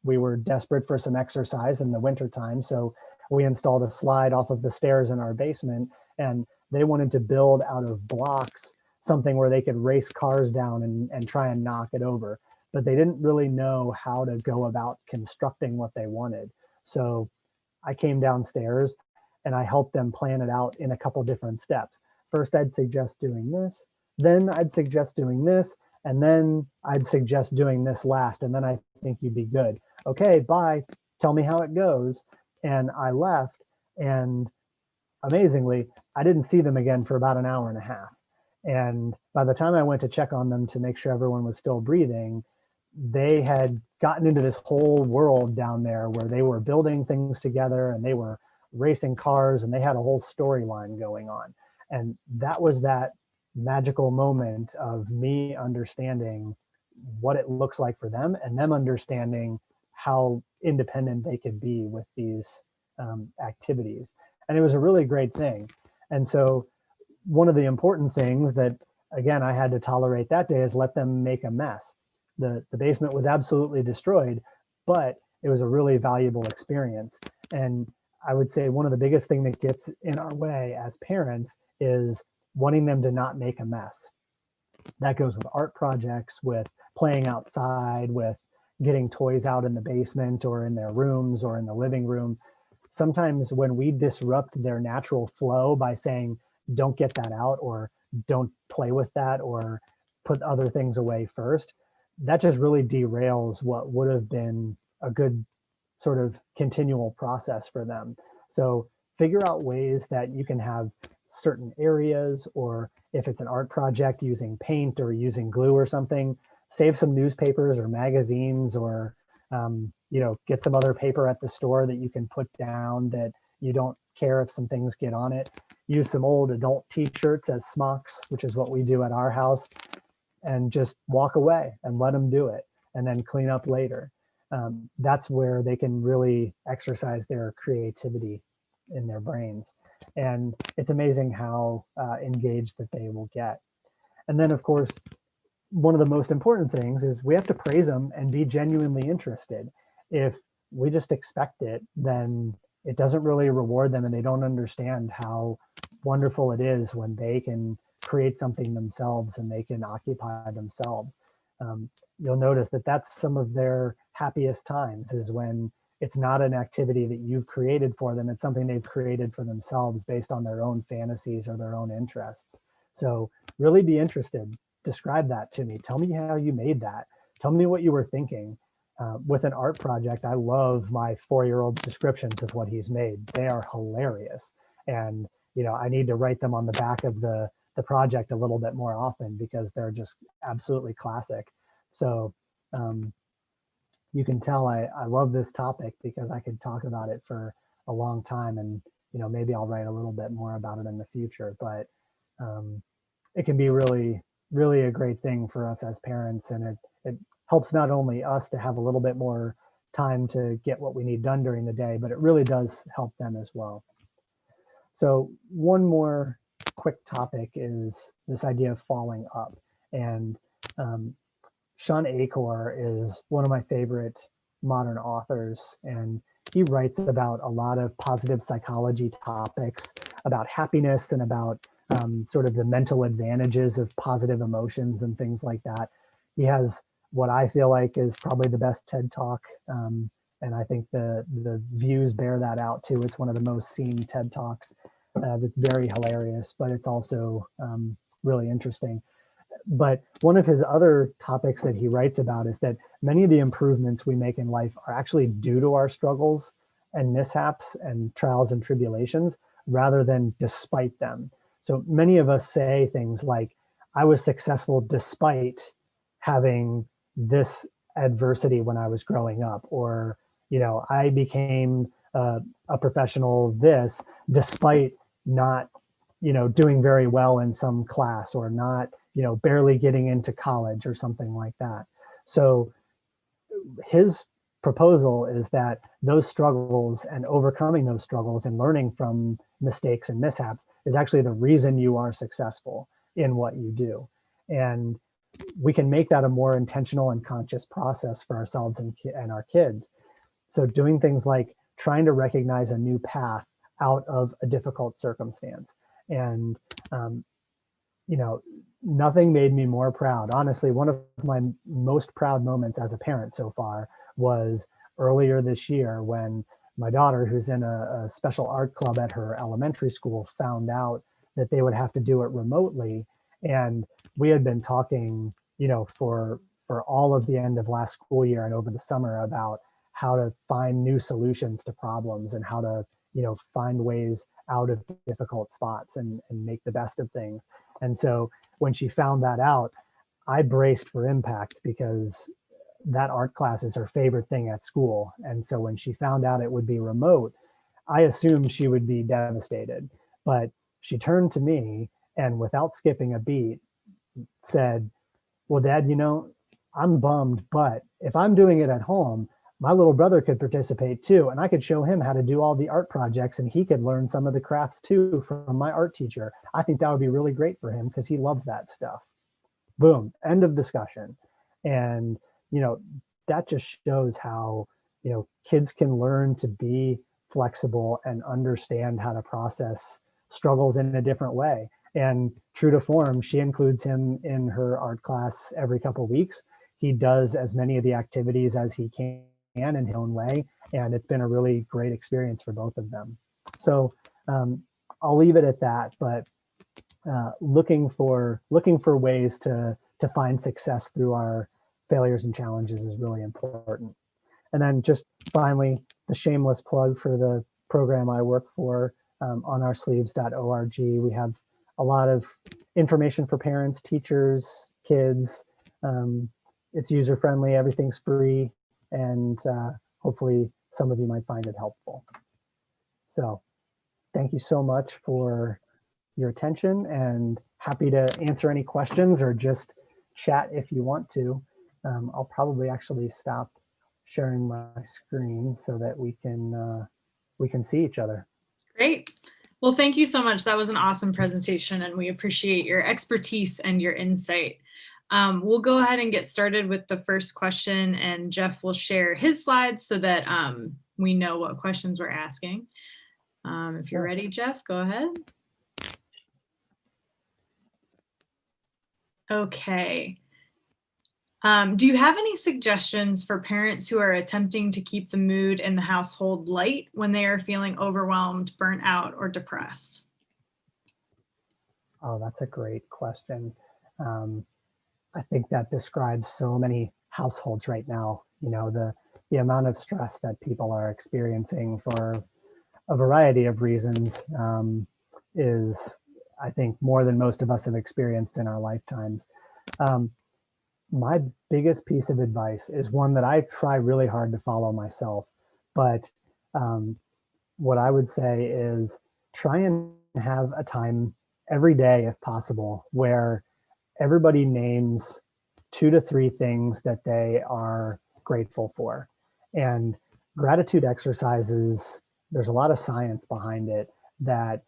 we were desperate for some exercise in the wintertime. So we installed a slide off of the stairs in our basement, and they wanted to build out of blocks something where they could race cars down and try and knock it over. But they didn't really know how to go about constructing what they wanted. So I came downstairs and I helped them plan it out in a couple different steps. First, I'd suggest doing this, then I'd suggest doing this, and then I'd suggest doing this last, and then I think you'd be good. Okay, bye. Tell me how it goes. And I left, and amazingly, I didn't see them again for about an hour and a half. And by the time I went to check on them to make sure everyone was still breathing, they had gotten into this whole world down there where they were building things together and they were racing cars and they had a whole storyline going on. And that was that magical moment of me understanding what it looks like for them and them understanding how independent they could be with these activities. And it was a really great thing. And so one of the important things that, again, I had to tolerate that day is let them make a mess. The basement was absolutely destroyed, but it was a really valuable experience. And I would say one of the biggest thing that gets in our way as parents is wanting them to not make a mess. That goes with art projects, with playing outside, with getting toys out in the basement or in their rooms or in the living room. Sometimes when we disrupt their natural flow by saying, don't get that out, or don't play with that, or put other things away first, that just really derails what would have been a good sort of continual process for them. So figure out ways that you can have certain areas, or if it's an art project, using paint or using glue or something, save some newspapers or magazines, or get some other paper at the store that you can put down that you don't care if some things get on it. Use some old adult t-shirts as smocks, which is what we do at our house, and just walk away and let them do it and then clean up later. That's where they can really exercise their creativity in their brains. And it's amazing how engaged that they will get. And then, of course, one of the most important things is we have to praise them and be genuinely interested. If we just expect it, then it doesn't really reward them and they don't understand how wonderful it is when they can create something themselves and they can occupy themselves. You'll notice that that's some of their happiest times, is when it's not an activity that you've created for them. It's something they've created for themselves based on their own fantasies or their own interests. So really be interested. Describe that to me. Tell me how you made that. Tell me what you were thinking. With an art project, I love my 4-year-old's descriptions of what he's made. They are hilarious. And, I need to write them on the back of the project a little bit more often because they're just absolutely classic. So you can tell I love this topic because I could talk about it for a long time, and maybe I'll write a little bit more about it in the future. But it can be really, really a great thing for us as parents, and it helps not only us to have a little bit more time to get what we need done during the day, but it really does help them as well. So one more quick topic is this idea of falling up. And Sean Acor is one of my favorite modern authors, and he writes about a lot of positive psychology topics, about happiness and about sort of the mental advantages of positive emotions and things like that. He has what I feel like is probably the best TED Talk, and I think the views bear that out too. It's one of the most seen TED Talks. That's very hilarious, but it's also really interesting. But one of his other topics that he writes about is that many of the improvements we make in life are actually due to our struggles and mishaps and trials and tribulations rather than despite them. So many of us say things like, I was successful despite having this adversity when I was growing up, or, I became a professional this despite not, doing very well in some class, or not, barely getting into college or something like that. So his proposal is that those struggles and overcoming those struggles and learning from mistakes and mishaps is actually the reason you are successful in what you do. And we can make that a more intentional and conscious process for ourselves and our kids. So doing things like trying to recognize a new path out of a difficult circumstance. And, nothing made me more proud. Honestly, one of my most proud moments as a parent so far was earlier this year when my daughter, who's in a special art club at her elementary school, found out that they would have to do it remotely. And we had been talking, for all of the end of last school year and over the summer about how to find new solutions to problems and how to find ways out of difficult spots and make the best of things. And so when she found that out, I braced for impact because that art class is her favorite thing at school. And so when she found out it would be remote, I assumed she would be devastated. But she turned to me and without skipping a beat said, well, Dad, I'm bummed, but if I'm doing it at home, my little brother could participate too. And I could show him how to do all the art projects and he could learn some of the crafts too from my art teacher. I think that would be really great for him because he loves that stuff. Boom, end of discussion. And, that just shows how, kids can learn to be flexible and understand how to process struggles in a different way. And true to form, she includes him in her art class every couple of weeks. He does as many of the activities as he can in his own way. And it's been a really great experience for both of them. So I'll leave it at that, but looking for ways to find success through our failures and challenges is really important. And then just finally, the shameless plug for the program I work for, onursleeves.org. We have a lot of information for parents, teachers, kids. It's user friendly, everything's free, and hopefully some of you might find it helpful. So thank you so much for your attention and happy to answer any questions or just chat if you want to. I'll probably actually stop sharing my screen so that we can see each other. Great. Well, thank you so much. That was an awesome presentation and we appreciate your expertise and your insight. We'll go ahead and get started with the first question and Jeff will share his slides so that we know what questions we're asking. If you're ready, Jeff, go ahead. Okay. Do you have any suggestions for parents who are attempting to keep the mood in the household light when they are feeling overwhelmed, burnt out, or depressed? Oh, that's a great question. I think that describes so many households right now. The amount of stress that people are experiencing for a variety of reasons is, I think, more than most of us have experienced in our lifetimes. My biggest piece of advice is one that I try really hard to follow myself, but what I would say is try and have a time every day, if possible, where everybody names 2 to 3 things that they are grateful for. And gratitude exercises, there's a lot of science behind it that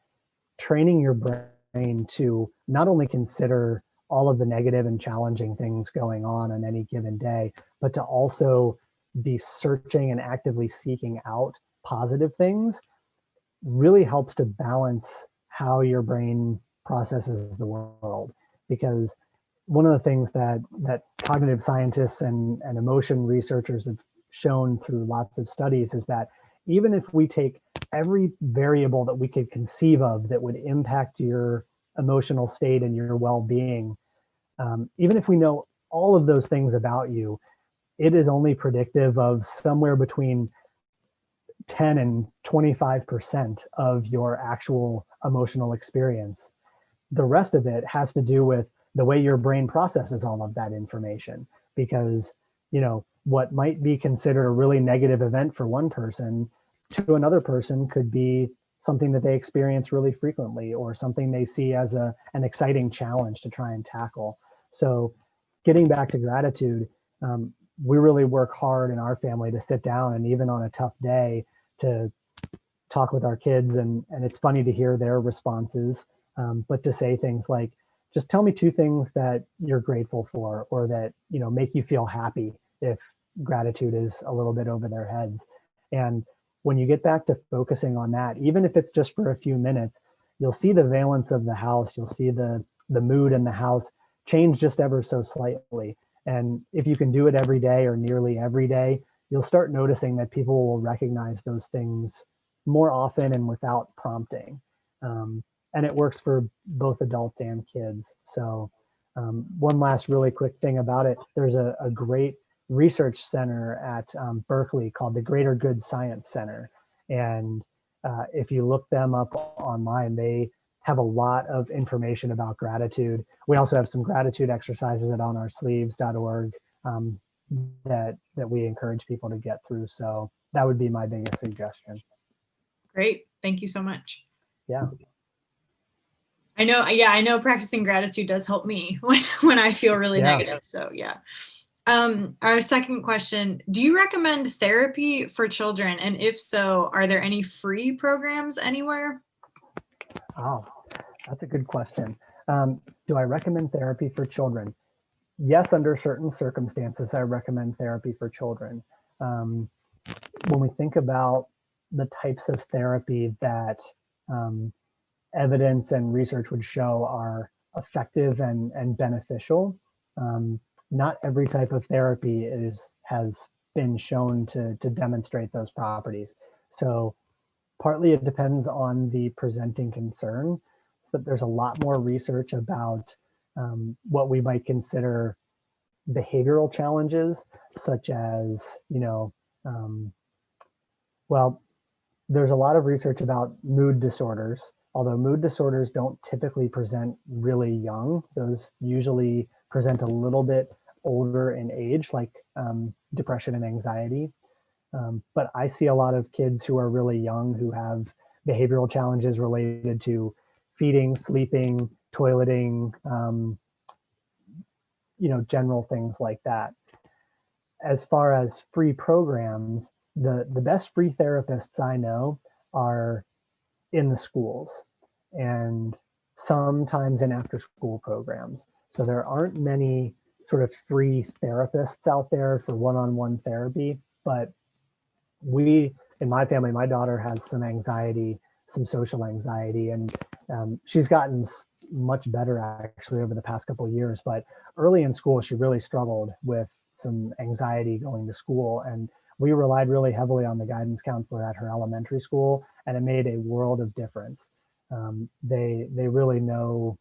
training your brain to not only consider all of the negative and challenging things going on any given day, but to also be searching and actively seeking out positive things really helps to balance how your brain processes the world. Because one of the things that cognitive scientists and emotion researchers have shown through lots of studies is that even if we take every variable that we could conceive of that would impact your emotional state and your well-being, even if we know all of those things about you, it is only predictive of somewhere between 10 and 25% of your actual emotional experience. The rest of it has to do with the way your brain processes all of that information, because what might be considered a really negative event for one person to another person could be something that they experience really frequently or something they see as an exciting challenge to try and tackle. So getting back to gratitude, we really work hard in our family to sit down and even on a tough day to talk with our kids, and it's funny to hear their responses, but to say things like, just tell me 2 things that you're grateful for or that make you feel happy if gratitude is a little bit over their heads. And when you get back to focusing on that, even if it's just for a few minutes, you'll see the valence of the house, you'll see the mood in the house change just ever so slightly. And if you can do it every day or nearly every day, you'll start noticing that people will recognize those things more often and without prompting. And it works for both adults and kids. So one last really quick thing about it, there's a great research center at Berkeley called the Greater Good Science Center. And if you look them up online, they have a lot of information about gratitude. We also have some gratitude exercises at onoursleeves.org that we encourage people to get through. So that would be my biggest suggestion. Great. Thank you so much. Yeah. I know practicing gratitude does help me when I feel really negative. So yeah. Our second question, do you recommend therapy for children? And if so, are there any free programs anywhere? Oh, that's a good question. Do I recommend therapy for children? Yes, under certain circumstances, I recommend therapy for children. When we think about the types of therapy that evidence and research would show are effective and beneficial, not every type of therapy has been shown to demonstrate those properties. So partly it depends on the presenting concern. So there's a lot more research about what we might consider behavioral challenges, such as, well, there's a lot of research about mood disorders, although mood disorders don't typically present really young. Those usually present a little bit older in age, like depression and anxiety. But I see a lot of kids who are really young who have behavioral challenges related to feeding, sleeping, toileting, general things like that. As far as free programs, the best free therapists I know are in the schools and sometimes in after school programs. So there aren't many sort of free therapists out there for one-on-one therapy, but we, in my family, my daughter has some anxiety, some social anxiety, and she's gotten much better actually over the past couple of years. But early in school, she really struggled with some anxiety going to school, and we relied really heavily on the guidance counselor at her elementary school, and it made a world of difference. They really know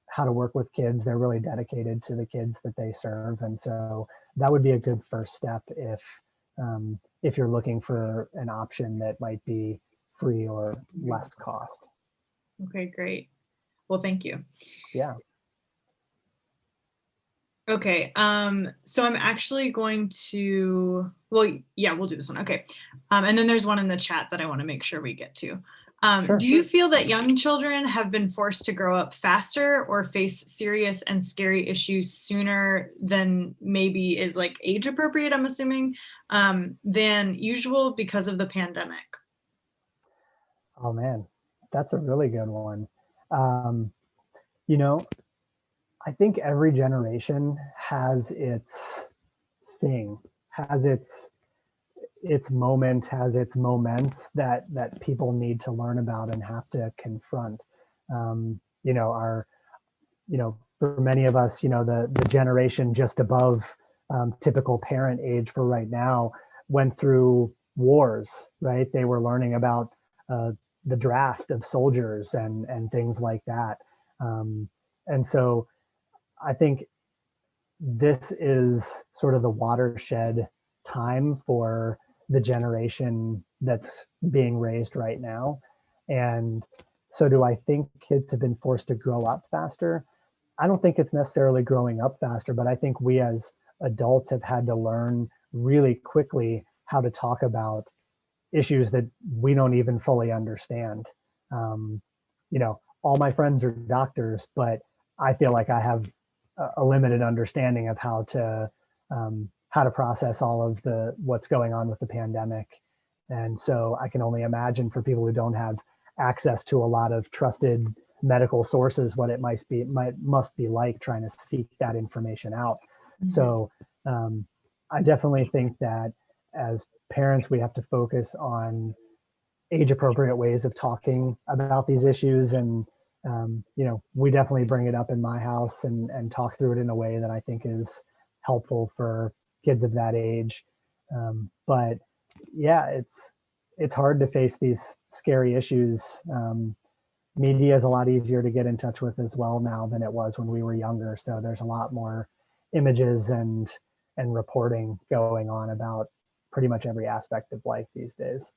how to work with kids. They're really dedicated to the kids that they serve, and so that would be a good first step if you're looking for an option that might be free or less cost. Okay, great. Well, thank you. Yeah. Okay, so I'm actually going to, well, yeah, we'll do this one. Okay. And then there's one in the chat that I want to make sure we get to. Sure. Do you feel that young children have been forced to grow up faster or face serious and scary issues sooner than maybe is like age appropriate, I'm assuming, than usual because of the pandemic? Oh man, that's a really good one. You know, I think every generation has its thing, has its moment, has its moments that people need to learn about and have to confront. For many of us, the generation just above typical parent age for right now went through wars, right? They were learning about the draft of soldiers and things like that. And so I think this is sort of the watershed time for the generation that's being raised right now. And so do I think kids have been forced to grow up faster? I don't think it's necessarily growing up faster, but I think we as adults have had to learn really quickly how to talk about issues that we don't even fully understand. All my friends are doctors, but I feel like I have a limited understanding of how to process all of what's going on with the pandemic. And so I can only imagine for people who don't have access to a lot of trusted medical sources what it must be like trying to seek that information out. Mm-hmm. So I definitely think that as parents, we have to focus on age appropriate ways of talking about these issues. And we definitely bring it up in my house and talk through it in a way that I think is helpful for kids of that age. But yeah, it's hard to face these scary issues. Media is a lot easier to get in touch with as well now than it was when we were younger. So there's a lot more images and reporting going on about pretty much every aspect of life these days.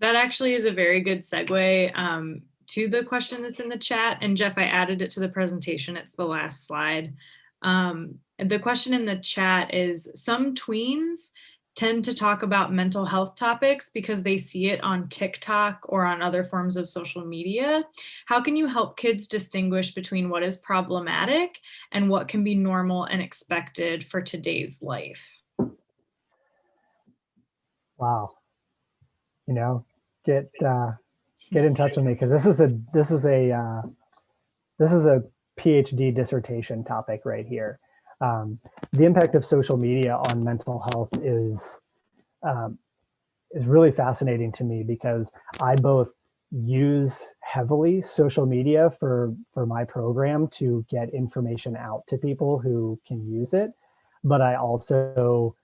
That actually is a very good segue to the question that's in the chat. And Jeff, I added it to the presentation. It's the last slide. The question in the chat is, some tweens tend to talk about mental health topics because they see it on TikTok or on other forms of social media. How can you help kids distinguish between what is problematic and what can be normal and expected for today's life? Wow. You know, get in touch with me, because this is a PhD dissertation topic right here. The impact of social media on mental health um, is really fascinating to me, because I both use heavily social media for my program to get information out to people who can use it, but I also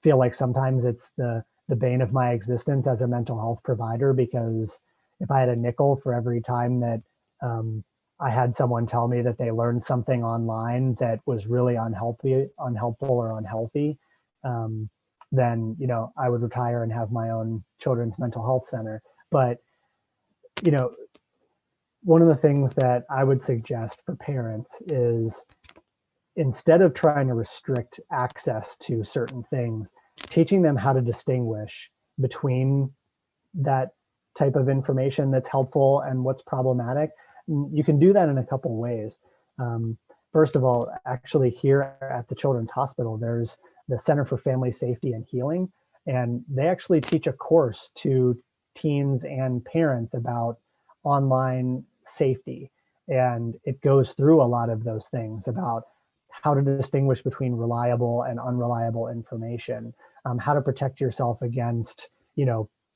feel like sometimes it's the bane of my existence as a mental health provider, because if I had a nickel for every time that I had someone tell me that they learned something online that was really unhelpful or unhealthy, um, then I would retire and have my own children's mental health center. But you know, one of the things that I would suggest for parents is, instead of trying to restrict access to certain things, teaching them how to distinguish between that type of information that's helpful and what's problematic. You can do that in a couple of ways. Um, First of all, actually here at the Children's Hospital, there's the Center for Family Safety and Healing, and they actually teach a course to teens and parents about online safety. And it goes through a lot of those things about how to distinguish between reliable and unreliable information, how to protect yourself against,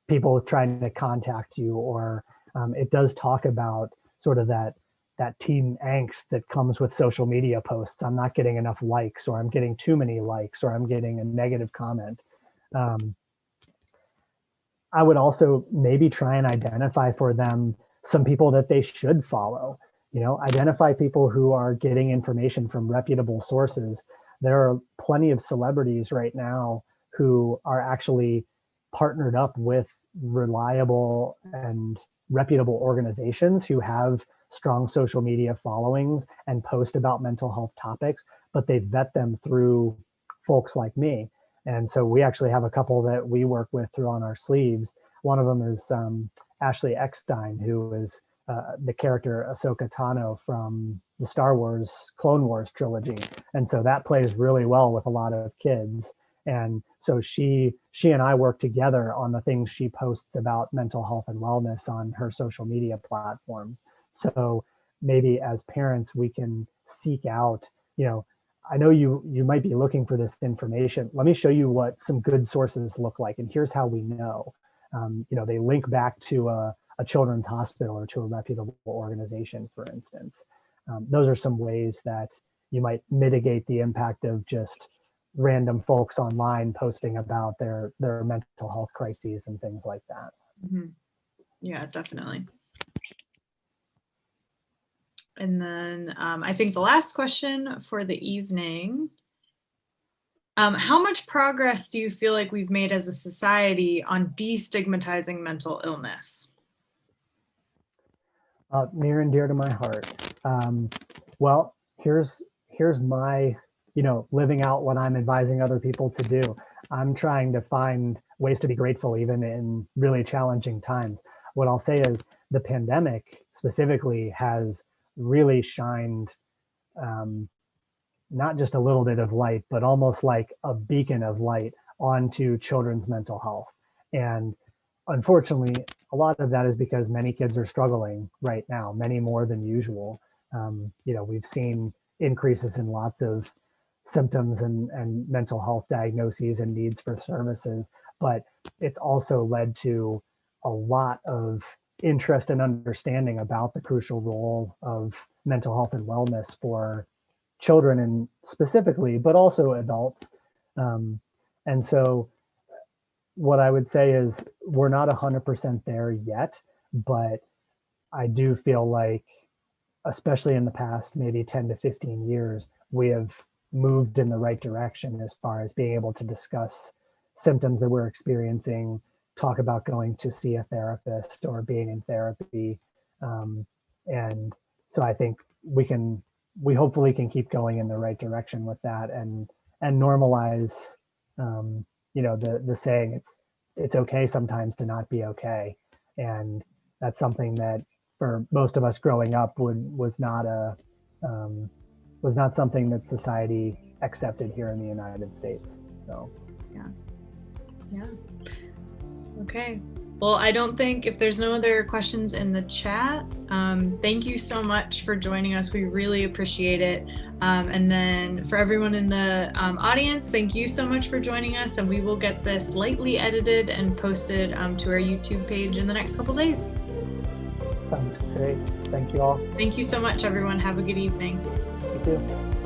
people trying to contact you, or it does talk about sort of that teen angst that comes with social media posts. I'm not getting enough likes, or I'm getting too many likes, or I'm getting a negative comment. Um, I would also maybe try and identify for them some people that they should follow. Identify people who are getting information from reputable sources. There are plenty of celebrities right now who are actually partnered up with reliable and reputable organizations who have strong social media followings and post about mental health topics, but they vet them through folks like me. And so we actually have a couple that we work with through on our sleeves. One of them is Ashley Eckstein, who is the character Ahsoka Tano from the Star Wars Clone Wars trilogy. And so that plays really well with a lot of kids. And so she and I work together on the things she posts about mental health and wellness on her social media platforms. So maybe as parents, we can seek out, I know you might be looking for this information. Let me show you what some good sources look like. And here's how we know. They link back to a children's hospital or to a reputable organization, for instance. Those are some ways that you might mitigate the impact of just random folks online posting about their mental health crises and things like that. Mm-hmm. Yeah, definitely. And then I think the last question for the evening, how much progress do you feel like we've made as a society on destigmatizing mental illness? Near and dear to my heart. Well, here's my, living out what I'm advising other people to do. I'm trying to find ways to be grateful even in really challenging times. What I'll say is the pandemic specifically has really shined not just a little bit of light, but almost like a beacon of light onto children's mental health. And unfortunately, a lot of that is because many kids are struggling right now, many more than usual. We've seen increases in lots of symptoms and mental health diagnoses and needs for services, but it's also led to a lot of interest and understanding about the crucial role of mental health and wellness for children and specifically, but also adults. And so what I would say is we're not 100% there yet, but I do feel like, especially in the past maybe 10 to 15 years, we have moved in the right direction as far as being able to discuss symptoms that we're experiencing, talk about going to see a therapist or being in therapy. And so I think we hopefully can keep going in the right direction with that and normalize, the saying it's okay sometimes to not be okay. And that's something that for most of us growing up was not something that society accepted here in the United States. So yeah. Okay. Well, I don't think, if there's no other questions in the chat, thank you so much for joining us. We really appreciate it. And then for everyone in the audience, thank you so much for joining us. And we will get this lightly edited and posted to our YouTube page in the next couple days. Sounds great. Thank you all. Thank you so much, everyone. Have a good evening. You too.